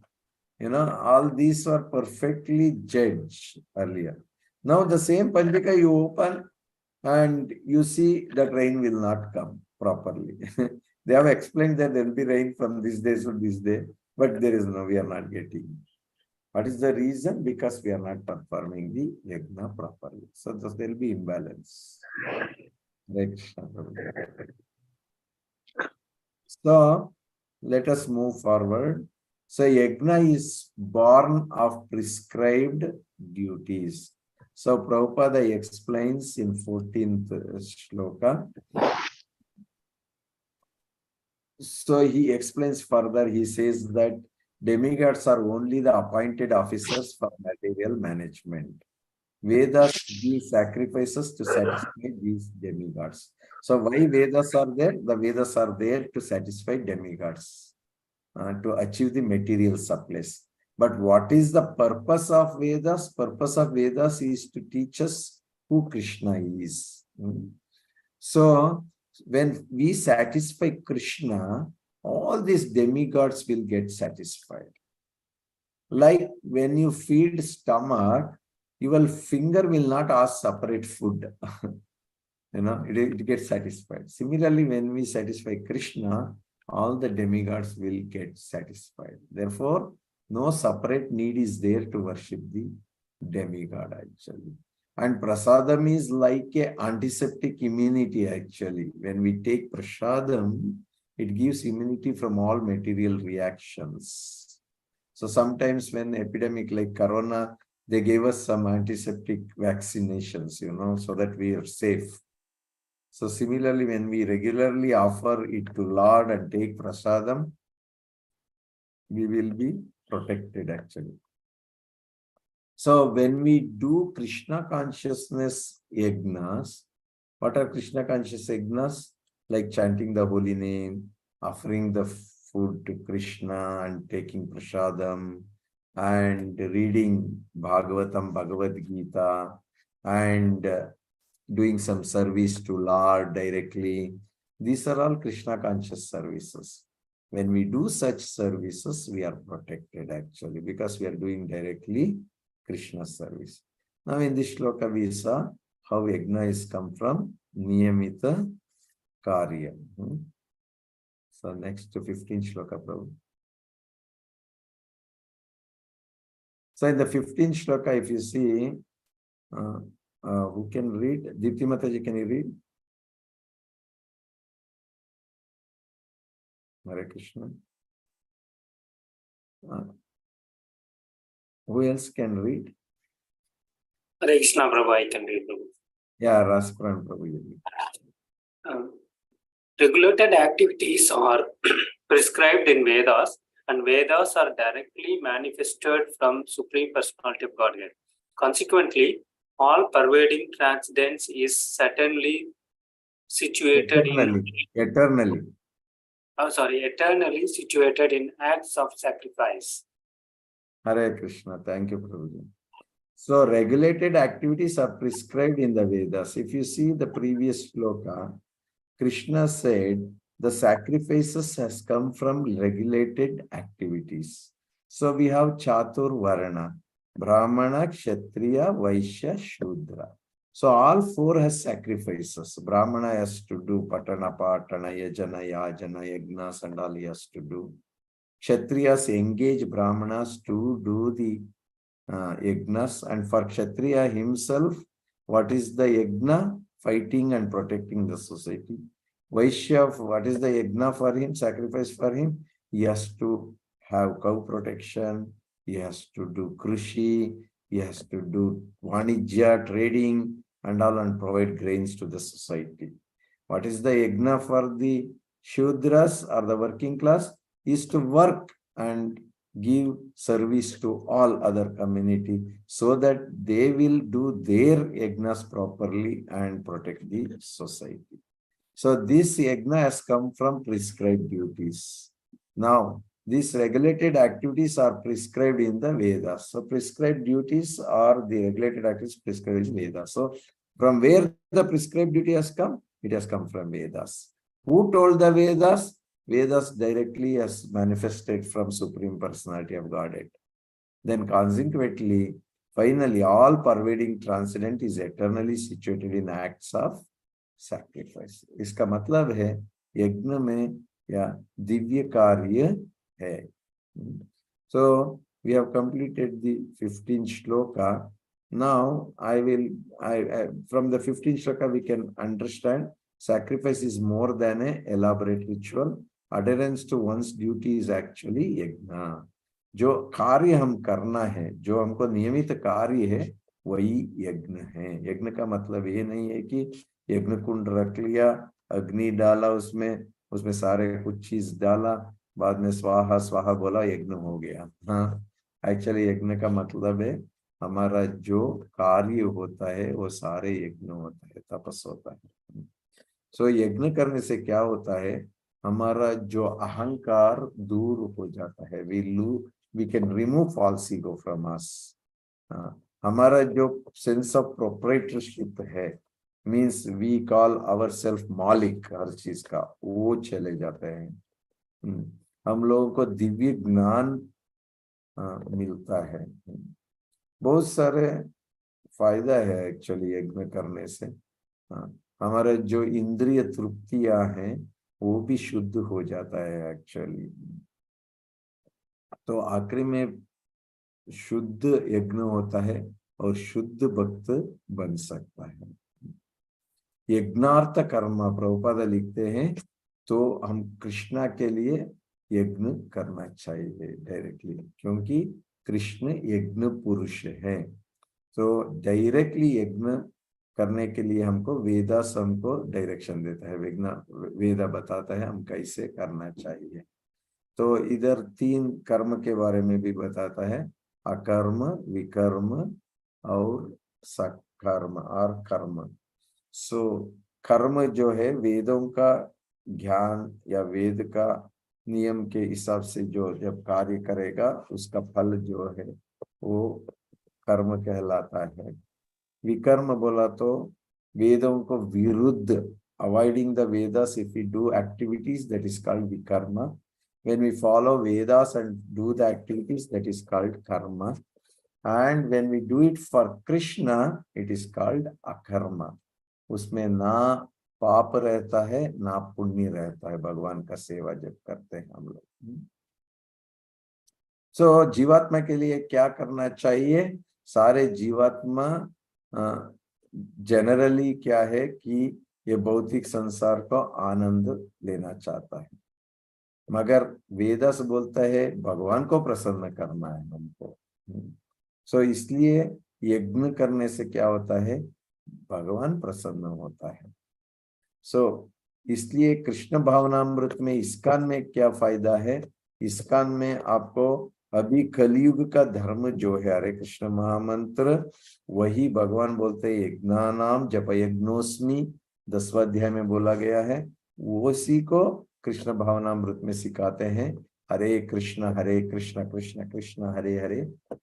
You know, all these were perfectly judged earlier. Now the same Panjika you open and you see that rain will not come properly. They have explained that there will be rain from this day to this day, but there is no, we are not getting. What is the reason? Because we are not performing the yajna properly. So there will be imbalance. Right. So let us move forward. So yajna is born of prescribed duties. So Prabhupada explains in 14th shloka. So he explains further, he says that demigods are only the appointed officers for material management. Vedas give sacrifices to satisfy these demigods. So why Vedas are there? The Vedas are there to satisfy demigods, to achieve the material supplies. But what is the purpose of Vedas? Purpose of Vedas is to teach us who Krishna is. So when we satisfy Krishna, all these demigods will get satisfied. Like when you feed stomach, your finger will not ask separate food. You know, it gets satisfied. Similarly, when we satisfy Krishna, all the demigods will get satisfied. Therefore, no separate need is there to worship the demigod actually. And prasadam is like a antiseptic immunity actually. When we take prasadam, it gives immunity from all material reactions. So sometimes when epidemic like corona, they gave us some antiseptic vaccinations, you know, so that we are safe. So similarly, when we regularly offer it to Lord and take prasadam, we will be protected actually. So when we do Krishna consciousness yajnas, what are Krishna conscious yajnas? Like chanting the holy name, offering the food to Krishna and taking prasadam, and reading Bhagavatam, Bhagavad Gita, and doing some service to Lord directly. These are all Krishna conscious services. When we do such services, we are protected actually because we are doing directly Krishna service. Now in this shloka we saw how yajna is come from niyamita karya. So next to 15th shloka, Prabhu. So in the 15th shloka, if you see, who can read? Deepti Mataji, can you read? Hare Krishna. Who else can read? Hare Krishna, Prabhu, I can read. Prabhu. Yeah, Raspran Prabhu. Regulated activities are prescribed in Vedas, and Vedas are directly manifested from Supreme Personality of Godhead. Consequently, all pervading transcendence is certainly situated eternally situated in acts of sacrifice. Hare Krishna. Thank you, Prabhuji. So regulated activities are prescribed in the Vedas. If you see the previous shloka, Krishna said the sacrifices has come from regulated activities. So we have Chatur Varna, Brahmana, Kshatriya, Vaishya, Shudra. So all four has sacrifices. Brahmana has to do Patana, Patana, Yajana, Yajana, Yagnas and all he has to do. Kshatriyas engage Brahmanas to do the yagnas, and for Kshatriya himself, what is the yagna? Fighting and protecting the society. Vaishya, what is the yagna for him? Sacrifice for him? He has to have cow protection, he has to do krishi, he has to do vanijya, trading and all, and provide grains to the society. What is the yagna for the Shudras or the working class is to work and give service to all other community so that they will do their yagnas properly and protect the society. So this yagna has come from prescribed duties. Now, these regulated activities are prescribed in the Vedas. So prescribed duties are the regulated activities prescribed in Vedas. So from where the prescribed duty has come? It has come from Vedas. Who told the Vedas? Vedas directly has manifested from Supreme Personality of Godhead. Then consequently, finally, all pervading transcendent is eternally situated in acts of sacrifice. इसका मतलब है यज्ञ में या दिव्य कार्य है. So we have completed the 15th shloka. Now from the 15th shloka we can understand sacrifice is more than an elaborate ritual. Adherence to one's duty is actually yajna. जो कार्य हम करना है, जो हमको नियमित कार्य है, वही यज्ञ है. यज्ञ का मतलब ये नहीं है कि यज्ञ कुंड रख लिया, अग्नि डाला, उसमें सारे कुछ चीज डाला, बाद में स्वाहा स्वाहा बोला, यज्ञ हो गया. हाँ, एक्चुअली यज्ञ का मतलब है हमारा जो कार्य होता है वो सारे यज्ञ होता है, तपस होता है. सो यज्ञ करने से क्या होता है, हमारा जो अहंकार दूर हो जाता है. we can remove false ego from us. हमारा जो sense of proprietorship है, means we call ourselves मालिक हर चीज का, वो चले जाते हैं. हम लोगों को दिव्य ज्ञान मिलता है. बहुत सारे फायदा है एक्चुअली यज्ञ करने से. हमारे जो इंद्रिय तृप्तियां हैं वो भी शुद्ध हो जाता है एक्चुअली. तो आखिरी में शुद्ध यज्ञ होता है और शुद्ध भक्त बन सकता है. यज्ञार्थ कर्म प्रभुपाद लिखते हैं, तो हम कृष्णा के लिए यज्ञ करना चाहिए डायरेक्टली, क्योंकि कृष्ण यज्ञ पुरुष है. तो डायरेक्टली यज्ञ करने के लिए हमको वेदास हमको डायरेक्शन देता है. वेदा बताता है हम कैसे करना चाहिए. तो इधर 3 कर्म के बारे में भी बताता है, अकर्म, विकर्म और सकर्म और कर्म. सो कर्म जो है वेदों का ज्ञान या वेद का नियम के हिसाब से जो जब कार्य करेगा उसका फल जो है वो कर्म कहलाता है. विकर्म बोला तो वेदों को विरुद्ध, avoiding the Vedas, if we do activities that is called विकर्म. When we follow Vedas and do the activities, that is called karma. And when we do it for Krishna, it is called akarma. उसमें ना पाप रहता है ना पुण्य रहता है भगवान का सेवा जब करते हैं हम लोग. सो जीवात्मा के लिए क्या करना चाहिए? सारे जीवात्मा जनरली क्या है कि ये भौतिक संसार को आनंद लेना चाहता है, मगर वेदास बोलता है भगवान को प्रसन्न करना है हमको. सो इसलिए यज्ञ करने से क्या होता है, भगवान प्रसन्न होता है. सो इसलिए कृष्ण भावनामृत में इस्कान में क्या फायदा है? इस्कान में आपको अभी कलयुग का धर्म जो है हरे कृष्ण महामंत्र, वही भगवान बोलते हैं यज्ञानाम जप यज्ञोस्मि 10वां अध्याय में बोला गया है, उसी को कृष्ण भावनामृत में सिखाते हैं. हरे कृष्ण कृष्ण कृष्ण हरे हरे,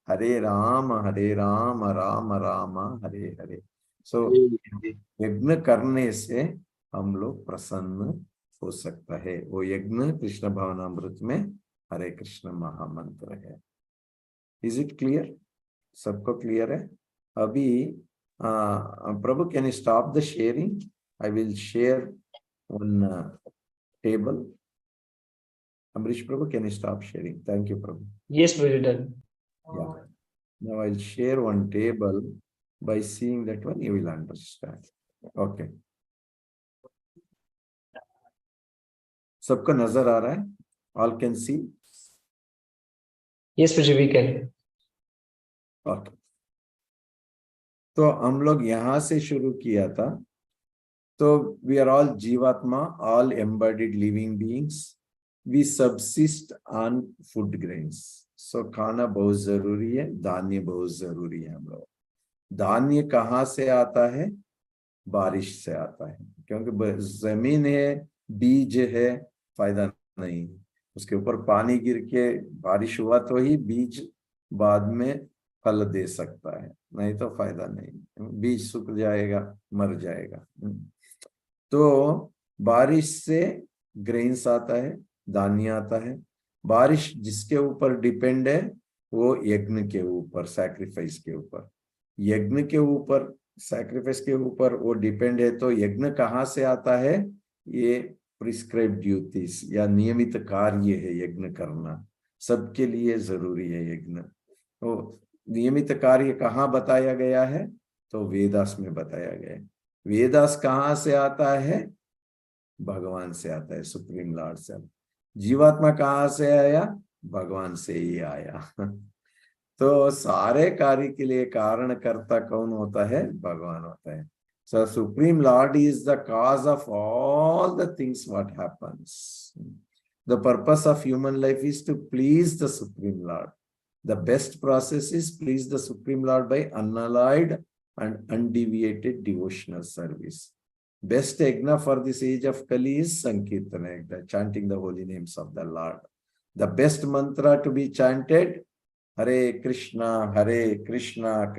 हरे राम राम राम हरे हरे. सो यज्ञ करने से हम लोग प्रसन्न हो सकता है. वो यज्ञ कृष्ण भावनामृत में हरे कृष्ण महामंत्र है. Is it clear? सबको क्लियर है? अभी Prabhu can you stop the sharing? I will share on table. Amrish Prabhu, can you stop sharing? Thank you, Prabhu. Yes, very done. Yeah. Now I'll share one table. By seeing that one, you will understand. Okay. सबको नजर आ रहा है? All can see? Yes, Prabhu, we can. Okay. तो हम लोग यहाँ से शुरू किया था So we are all Jivatma, all embodied living beings. We subsist on food grains. So खाना बहुत जरूरी है, धान्य बहुत जरूरी है हम लोग. धान्य कहाँ से आता है? बारिश से आता है, क्योंकि जमीन है, बीज है, फायदा नहीं. उसके ऊपर पानी गिर के बारिश हुआ तो ही बीज बाद में फल दे सकता है, नहीं तो फायदा नहीं. बीज सूख जाएगा, मर जाएगा. तो बारिश से ग्रेन्स आता है, धान्य आता है. बारिश जिसके ऊपर डिपेंड है वो यज्ञ के ऊपर, सैक्रिफाइस के ऊपर. यज्ञ के ऊपर, सैक्रिफाइस के ऊपर वो डिपेंड है. तो यज्ञ कहाँ से आता है? ये प्रिस्क्राइब्ड ड्यूटीज या नियमित कार्य है. यज्ञ करना सबके लिए जरूरी है. यज्ञ तो नियमित कार्य कहाँ बताया गया है? तो वेदास में बताया गया है. वेदास कहाँ से आता है? भगवान से आता है, सुप्रीम लॉर्ड से. जीवात्मा कहाँ से आया? भगवान से ही आया. तो सारे कार्य के लिए कारण कर्ता कौन होता है? भगवान होता है. So Supreme Lord is the cause of all the things what happens. The purpose of human life is to please the Supreme Lord. The best process is please the Supreme Lord by unalloyed and undeviated devotional service. Best yajna for this age of Kali is Sankirtana yajna, chanting the holy names of the Lord. The best mantra to be chanted, Hare Krishna, Krishna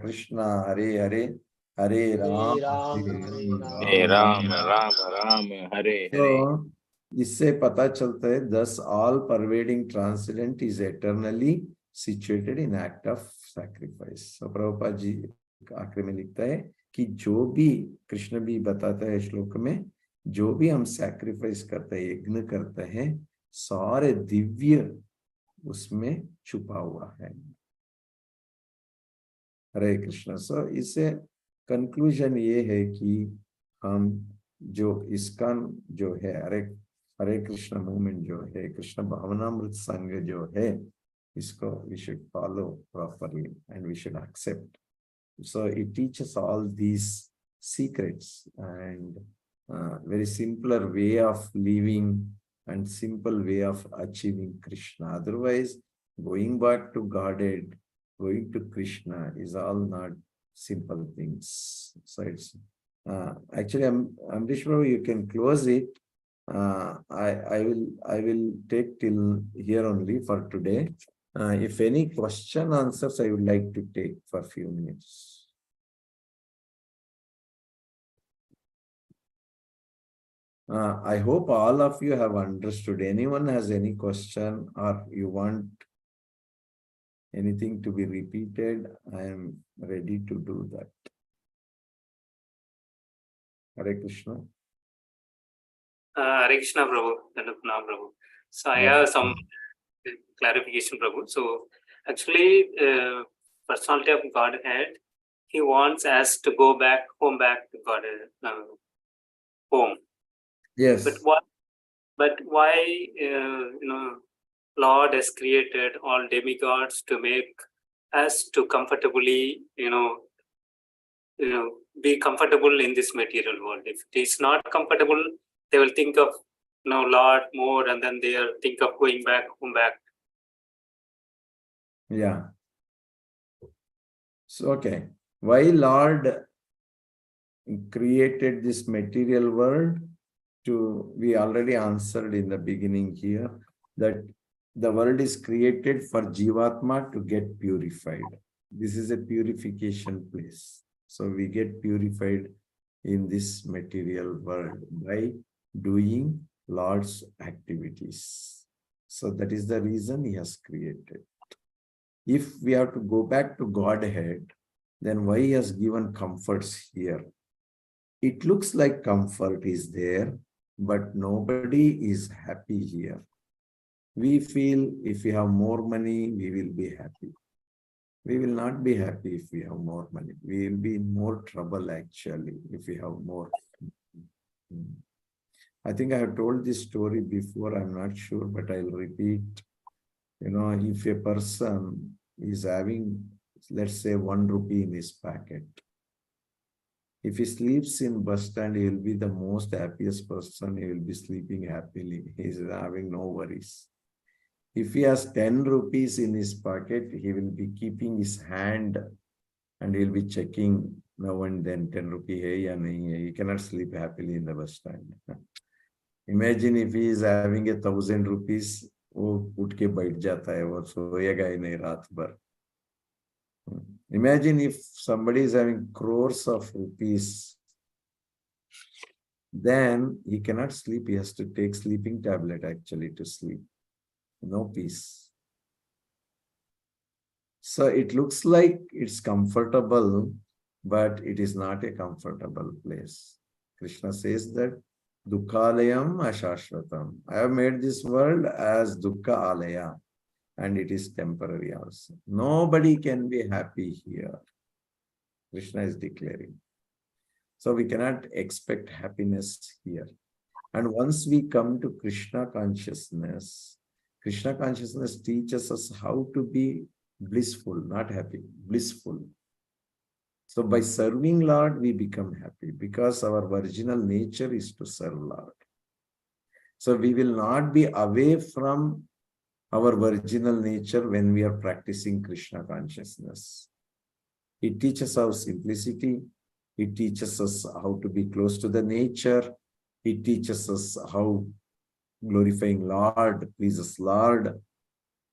Krishna, Hare Hare, Hare Ram, Hare Ram, Ram Ram, Hare Hare. तो इससे पता चलता है thus all pervading transcendent is eternally situated in act of sacrifice. So Prabhupada ji आखिर में लिखता है कि जो भी, कृष्ण भी बताता है श्लोक में, जो भी हम सैक्रिफाइस करते हैं, यज्ञ करते हैं, सारे दिव्य उसमें छुपा हुआ है. हरे कृष्ण. सो इससे कंक्लूजन ये है कि हम जो इस्कॉन जो है, हरे कृष्ण मूवमेंट जो है, कृष्ण भावनामृत संघ जो है, इसको we should follow properly and we should accept. So it teaches all these secrets and very simpler way of living and simple way of achieving Krishna. Otherwise, going back to Godhead, going to Krishna is all not simple things. So it's actually, Amrish Prabhu, you can close it. I will take till here only for today. If any question answers, I would like to take for a few minutes. I hope all of you have understood. Anyone has any question or you want anything to be repeated, I am ready to do that. Hare Krishna. Hare Krishna, Prabhu. Prabhu. So I have some clarification, Prabhu. So actually, personality of Godhead, he wants us to go back to God, home. Yes. But why, Lord has created all demigods to make us to comfortably, be comfortable in this material world. If it is not comfortable, they will think of Lord more, and then they'll think of going back, home back. Yeah. So, okay. Why Lord created this material world? We already answered in the beginning here that the world is created for Jivatma to get purified. This is a purification place. So we get purified in this material world by doing Lord's activities. So that is the reason he has created. If we have to go back to Godhead, then why he has given comforts here? It looks like comfort is there, but nobody is happy here. We feel if we have more money, we will be happy. We will not be happy if we have more money. We will be in more trouble actually if we have more. I think I have told this story before, I'm not sure, but I'll repeat. If a person is having, let's say, 1 rupee in his packet, If he sleeps in bus stand, he will be the most happiest person. He will be sleeping happily. He is having no worries. If he has 10 rupees in his pocket, he will be keeping his hand and he will be checking now and then 10 rupee hai ya nahi hai. He cannot sleep happily in the bus stand. Imagine if he is having 1,000 rupees, वो उठ के बैठ जाता है, वो सोएगा ही नहीं रात भर. Imagine if somebody is having crores of rupees, then he cannot sleep. He has to take sleeping tablet actually to sleep. No peace. So it looks like it's comfortable, but it is not a comfortable place. Krishna says that Dukkhalayam ashashvatam. I have made this world as Dukkha Alaya, and it is temporary also. Nobody can be happy here. Krishna is declaring. So we cannot expect happiness here. And once we come to Krishna consciousness teaches us how to be blissful, not happy, blissful. So by serving Lord, we become happy because our original nature is to serve Lord. So we will not be away from our original nature when we are practicing Krishna consciousness. It teaches us simplicity. It teaches us how to be close to the nature. It teaches us how glorifying Lord pleases Lord.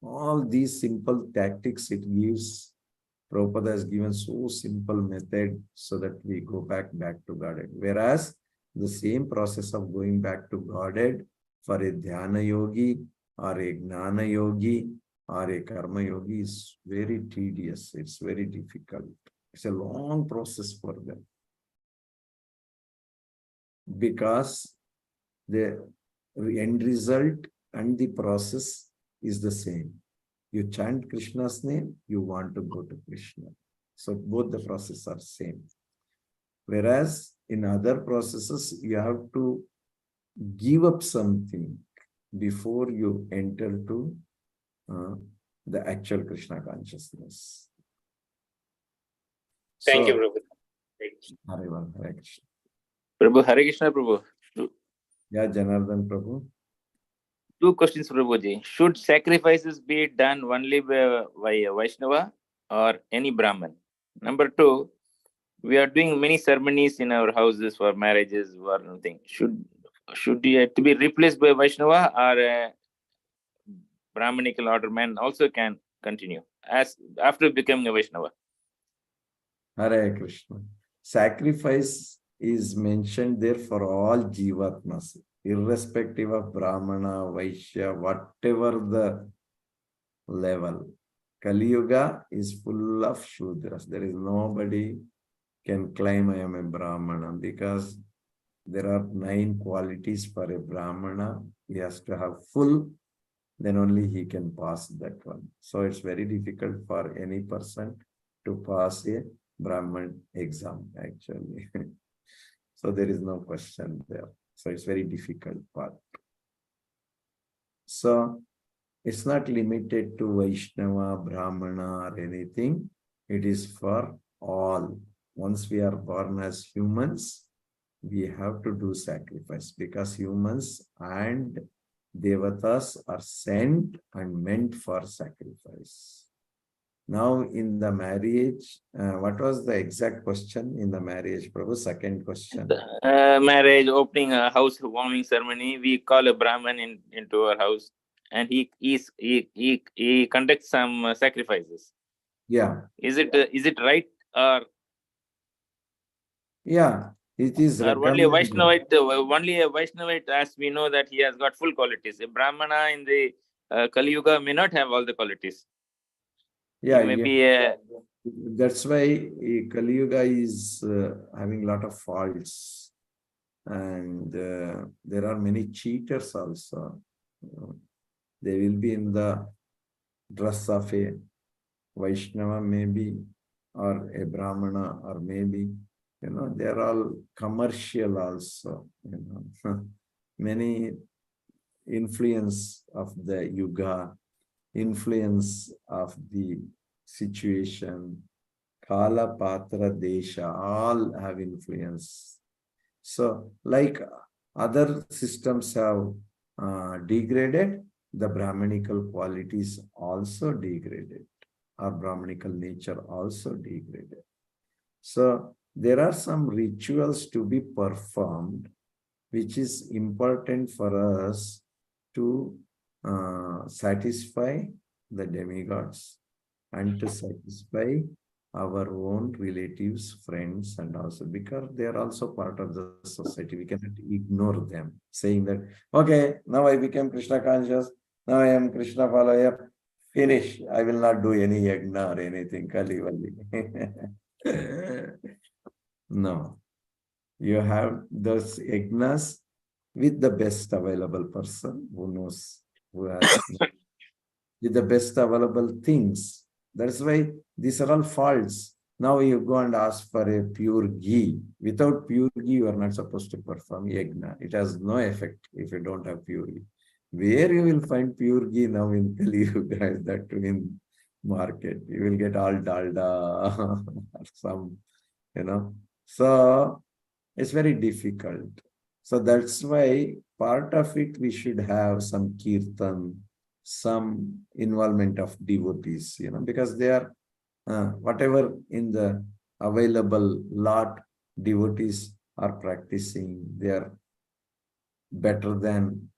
All these simple tactics it gives. Prabhupada has given so simple method so that we go back to Godhead. Whereas the same process of going back to Godhead for a Dhyana Yogi or a Gnana Yogi or a Karma Yogi is very tedious. It's very difficult. It's a long process for them. Because the end result and the process is the same. You chant Krishna's name, you want to go to Krishna. So both the processes are same. Whereas in other processes, you have to give up something before you enter to the actual Krishna consciousness. Thank you, Prabhu. Hare Krishna. Prabhu, Hare Krishna, Prabhu. Yeah, Janardhan Prabhu. 2 questions, Prabhuji. Should sacrifices be done only by a Vaishnava or any Brahman? Number 2, we are doing many ceremonies in our houses for marriages or anything. Should it to be replaced by Vaishnava or a Brahmanical order man also can continue as after becoming a Vaishnava? Hare Krishna. Sacrifice is mentioned there for all Jivatmas, irrespective of Brahmana, Vaishya, whatever the level. Kali Yuga is full of Shudras. There is nobody can claim I am a Brahmana because there are 9 qualities for a Brahmana. He has to have full, then only he can pass that one. So it's very difficult for any person to pass a Brahman exam actually. So there is no question there. So it's very difficult part. So it's not limited to Vaishnava, Brahmana or anything. It is for all. Once we are born as humans, we have to do sacrifice because humans and Devatas are sent and meant for sacrifice. Now in the marriage, what was the exact question in the marriage, Prabhu? Second question. Marriage, opening a house warming ceremony, we call a Brahman into our house and he conducts some sacrifices. Yeah. Is it right or? Yeah, it is only a Vaishnavite, as we know that he has got full qualities. A Brahmana in the Kali Yuga may not have all the qualities. Yeah, maybe that's why Kali Yuga is having a lot of faults, and there are many cheaters also. They will be in the dress of a Vaishnava maybe, or a Brahmana, or maybe, they're all commercial also, many influence of the Yuga, influence of the situation, Kala, Patra, Desha, all have influence. So, like other systems have degraded, the Brahmanical qualities also degraded, or Brahmanical nature also degraded. So, there are some rituals to be performed, which is important for us to satisfy the demigods and to satisfy our own relatives, friends, and also because they are also part of the society. We cannot ignore them, saying that, okay, now I became Krishna conscious, now I am Krishna follower, finish. I will not do any yagna or anything, Kali Valli. No. You have those yagnas with the best available person who knows, who has with the best available things. That's why these are all faults. Now you go and ask for a pure ghee. Without pure ghee, you are not supposed to perform yagna. It has no effect if you don't have pure ghee. Where you will find pure ghee now in Kali Yuga, that in market. You will get all dalda, some, So it's very difficult. So that's why part of it we should have some kirtan, some involvement of devotees, because they are whatever in the available lot devotees are practicing, they are better than,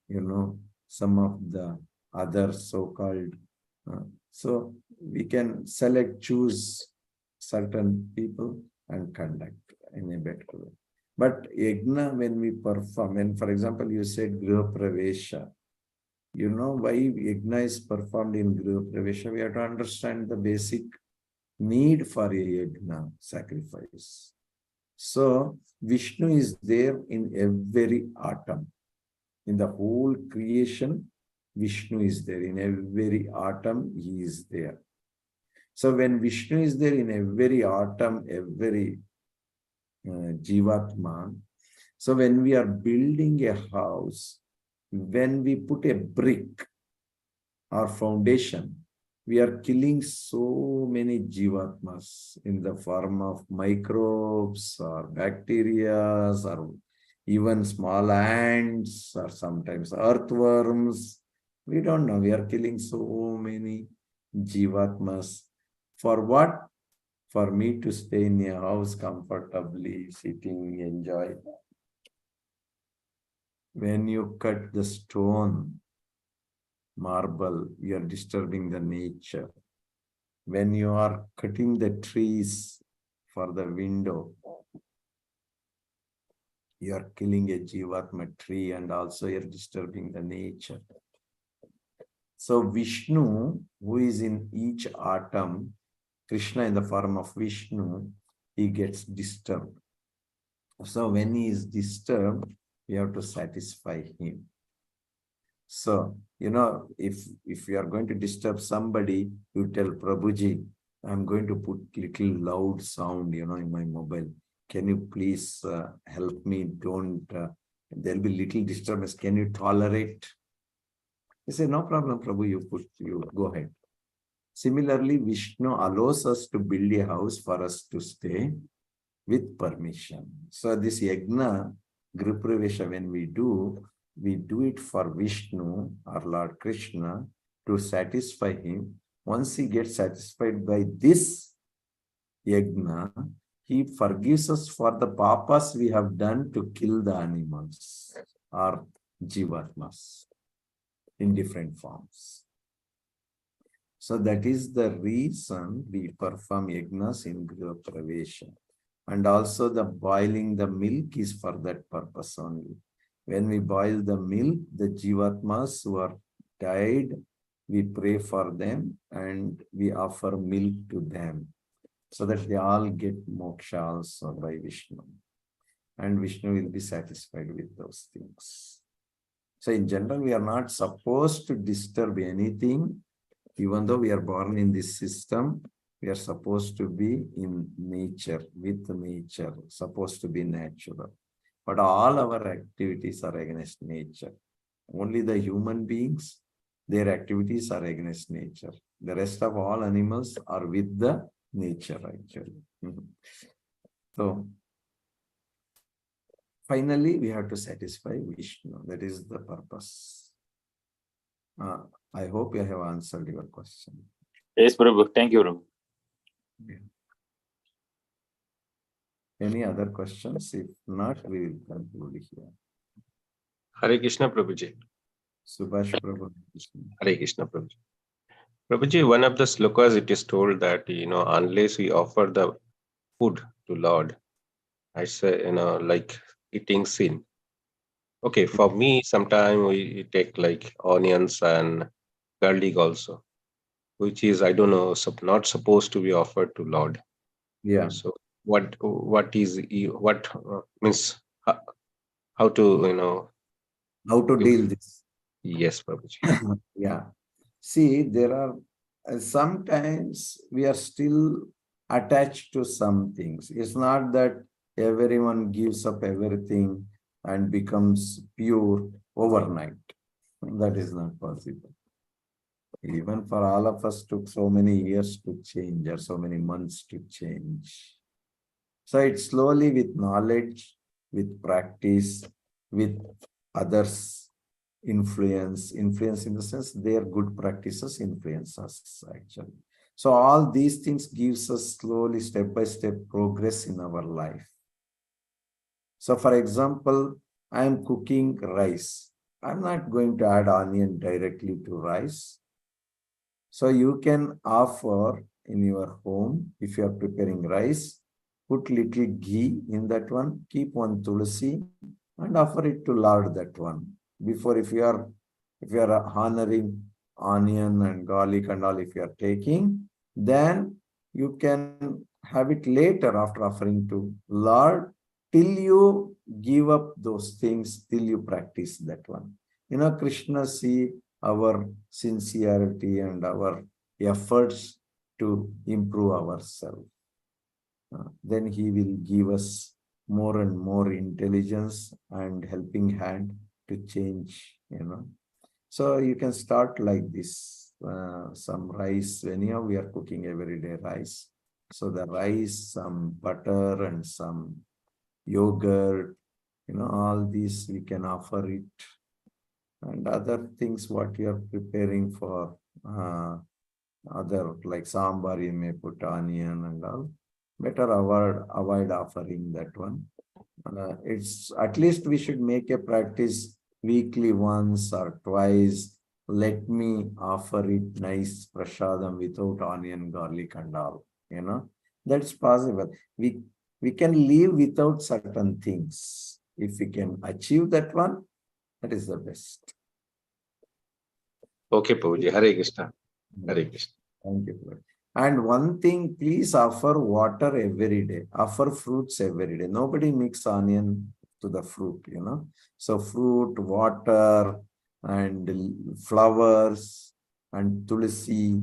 some of the other so-called. So we can choose certain people and conduct in a better way. But yagna, when we perform, and for example, you said Griha Pravesha, you know why yagna is performed in Griha Pravesha? We have to understand the basic need for a yagna, sacrifice. So Vishnu is there in every atom. In the whole creation, Vishnu is there. In every atom, he is there. So when Vishnu is there in every atom, every Jivatma, so when we are building a house, when we put a brick or foundation, we are killing so many Jivatmas in the form of microbes or bacteria or even small ants or sometimes earthworms. We don't know. We are killing so many Jivatmas. For what? For me to stay in a house comfortably, sitting, enjoy. When you cut the stone, marble, you are disturbing the nature. When you are cutting the trees for the window, you are killing a Jivatma tree and also you are disturbing the nature. So Vishnu, who is in each atom, Krishna in the form of Vishnu, he gets disturbed. So when he is disturbed, we have to satisfy him. So, if you are going to disturb somebody, you tell Prabhuji, I'm going to put little loud sound, in my mobile. Can you please help me? Don't, there'll be little disturbance. Can you tolerate? He said, no problem, Prabhu, you go ahead. Similarly, Vishnu allows us to build a house for us to stay with permission. So this yagna, Griha Pravesha, when we do it for Vishnu or Lord Krishna to satisfy him. Once he gets satisfied by this yagna, he forgives us for the papas we have done to kill the animals or jivatmas in different forms. So that is the reason we perform yagnas in Griha Pravesha. And also the boiling the milk is for that purpose only. When we boil the milk, the jivatmas who are died, we pray for them and we offer milk to them so that they all get moksha also by Vishnu. And Vishnu will be satisfied with those things. So in general, we are not supposed to disturb anything. Even though we are born in this system, we are supposed to be in nature, with nature, supposed to be natural. But all our activities are against nature. Only the human beings, their activities are against nature. The rest of all animals are with the nature actually. So finally, we have to satisfy Vishnu. That is the purpose. I hope I have answered your question. Yes, Prabhu. Thank you, Prabhu. Yeah. Any other questions? If not, we will conclude here. Hare Krishna, Prabhuji. Subhash Prabhu. Hare Krishna, Prabhuji. Prabhuji, one of the slokas it is told that, unless we offer the food to Lord, I say, like eating sin. Okay, for me, sometimes we take like onions and garlic also, which is, I don't know, not supposed to be offered to Lord. Yeah. So what means how to, How to deal this? Yes, Prabhuji. Yeah. See, there are sometimes we are still attached to some things. It's not that everyone gives up everything and becomes pure overnight. That is not possible. Even for all of us took so many years to change or so many months to change. So it's slowly with knowledge, with practice, with others' influence in the sense their good practices influence us actually. So all these things gives us slowly step-by-step progress in our life. So for example, I am cooking rice. I'm not going to add onion directly to rice. So you can offer in your home, if you are preparing rice, put little ghee in that one, keep one tulsi and offer it to Lord that one. Before, if you are honoring onion and garlic and all, if you are taking, then you can have it later after offering to Lord till you give up those things, till you practice that one. Krishna see our sincerity and our efforts to improve ourselves. Then he will give us more and more intelligence and helping hand to change, So you can start like this, some rice, anyhow we are cooking everyday rice. So the rice, some butter and some yogurt, all these we can offer it. And other things what you are preparing for other like sambar, you may put onion and all. Better avoid offering that one. It's at least we should make a practice weekly once or twice. Let me offer it nice prasadam without onion, garlic and all. That's possible. We can live without certain things. If we can achieve that one, that is the best. Okay, Prabhuji. Hare Krishna. Hare Krishna. Thank you, Prabhuji. And one thing, please offer water every day. Offer fruits every day. Nobody mix onion to the fruit, So fruit, water, and flowers, and tulsi,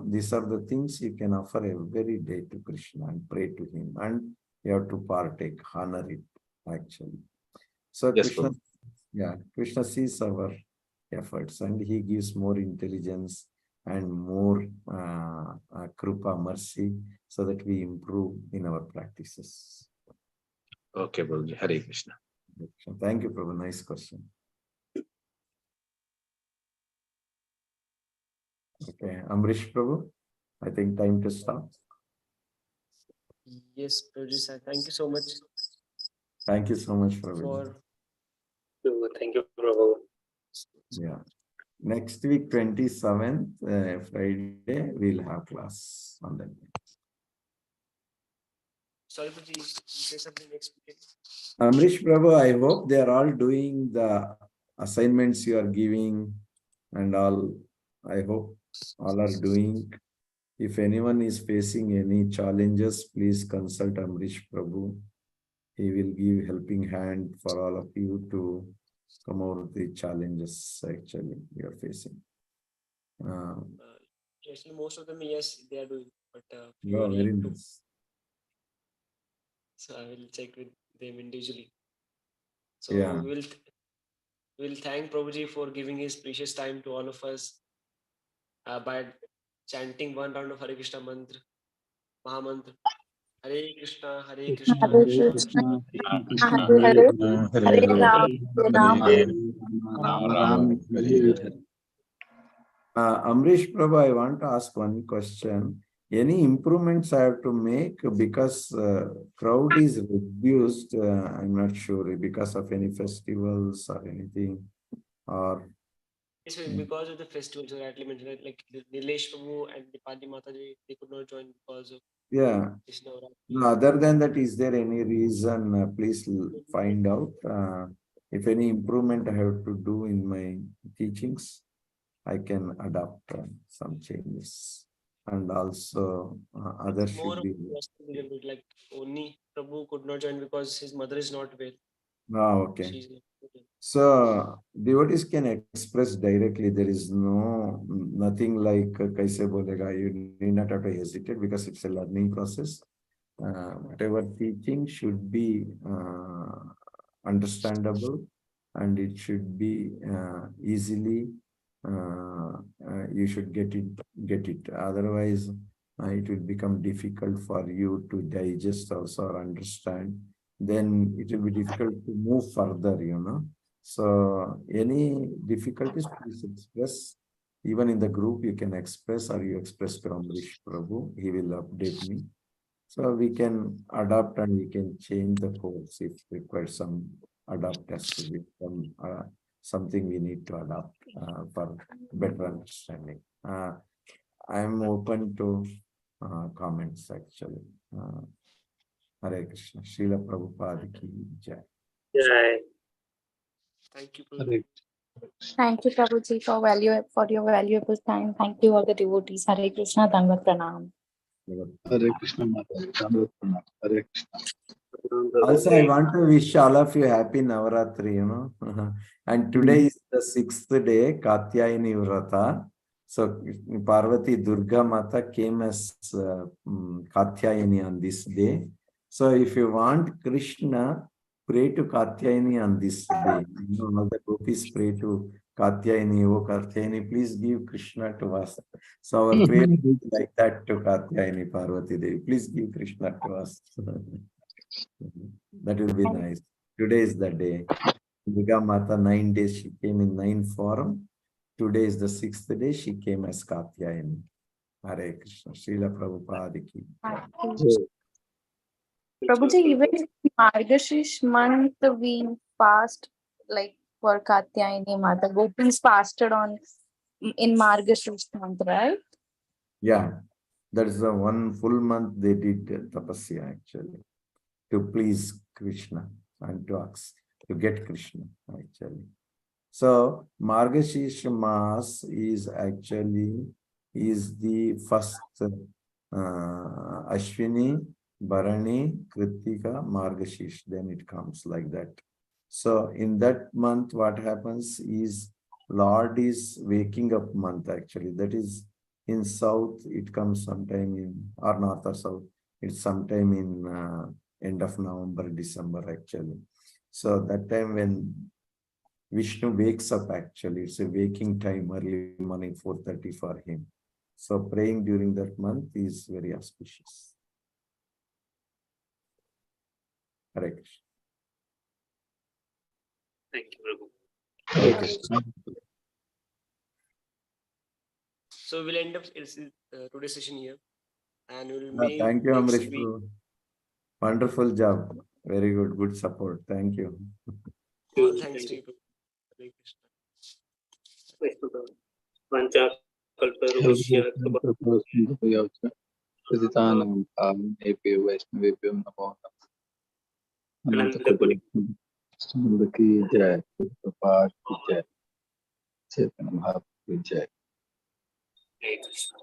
these are the things you can offer every day to Krishna and pray to him. And you have to partake, honor it, actually. So Yes, Krishna, Krishna sees our efforts and he gives more intelligence and more krupa, mercy, so that we improve in our practices. Okay, Prabhuji. Hare Krishna. Thank you, Prabhu. Nice question. Okay, Amrish Prabhu, I think time to stop. Yes, Prabhuji sir. Thank you so much. Thank you so much, Prabhu. Thank you, Prabhu. Yeah. Next week, 27th, Friday, we'll have class on that day. Sorry, Prabhuji, you say something next week. Amrish Prabhu, I hope they are all doing the assignments you are giving and all. I hope all are doing. If anyone is facing any challenges, please consult Amrish Prabhu. He will give helping hand for all of you to come out of the challenges actually you are facing. Actually, most of them, yes, they are doing, but Very nice. So I will check with them individually. So Yeah. we'll thank Prabhuji for giving his precious time to all of us by chanting one round of Hare Krishna mantra. Mahamantra. Hare Krishna, Hare Krishna, Hare Krishna Krishna, Krishna, Hare Hare, Hare Hare Ram, Ram, Hare Ram. Ram Ram. Amrish Prabhu, I want to ask one question. Any improvements I have to make because crowd is reduced? I'm not sure because of any festivals or anything, or Yes, because of the festivals, you rightly mentioned, right? Like Nilesh Prabhu and Dipali Mataji, they could not join because of yeah. Krishna Navaratri. No, other than that, is there any reason? Please find out. If any improvement I have to do in my teachings, I can adopt some changes. And also others More should of be. a personal limit, like only Prabhu could not join because his mother is not well. Okay. She's not well. So devotees can express directly. There is nothing like kaise bolega. You need not have to hesitate because it's a learning process. Whatever teaching should be understandable, and it should be easily. You should get it. Otherwise, it will become difficult for you to digest also or understand. Then it will be difficult to move further. So any difficulties, please express. Even in the group, you can express, or you express to Amrish Prabhu. He will update me. So we can adapt and we can change the course if required. Some adapt has to be something we need to adapt for better understanding. I am open to comments actually. Hare Krishna. Srila Prabhupada ki jai. Jai. Thank you, Prabhu. Thank you, Prabhuji, for your valuable time. Thank you, all the devotees. Hare Krishna, Dandavat Pranam. Hare Krishna Mataji. Hare Krishna. Also, I want to wish all of you happy Navaratri, And today is the 6th day, Katyayani Vrata. So Parvati Durga Mata came as Katyayani on this day. So if you want Krishna, pray to Katyayani on this day. All the gopis pray to Katyayani. Oh Katyayani, please give Krishna to us. So our prayer is like that to Katyayani Parvati Devi. Please give Krishna to us. That will be nice. Today is the day. Durga Mata, 9 days she came in 9 form. Today is the 6th day. She came as Katyayani. Hare Krishna. Srila Prabhupada ki. Prabhuji, even in Margashish month, we fast like for Katyayani Mata. Gopis fasted in Margashish month, right? Yeah, that is the one full month they did tapasya actually to please Krishna and to get Krishna actually. So Margashish Mas is actually the first Ashwini, Bharani, Kritika, Margashish. Then it comes like that. So in that month, what happens is Lord is waking up month actually. That is in south, it comes sometime in, or north or south, it's sometime in end of November, December actually. So that time when Vishnu wakes up actually, it's a waking time, early morning, 4:30 for him. So praying during that month is very auspicious. Hare Krishna. Thank you, Prabhu. Hare Krishna. So we'll end up today's session here, and we'll make Thank you, next Amrish. week. Wonderful job. Very good support. Thank you. All thanks to you. Hare Krishna. Vancha kalparupashya Pratitanam Bhavanebhyo Vaishnavebhyo Namo Namaः. Anantakoti Ki Jai, Prabhupada Ki Jai, Chaitanya Mahaprabhu Ki Jai. Hare Krishna.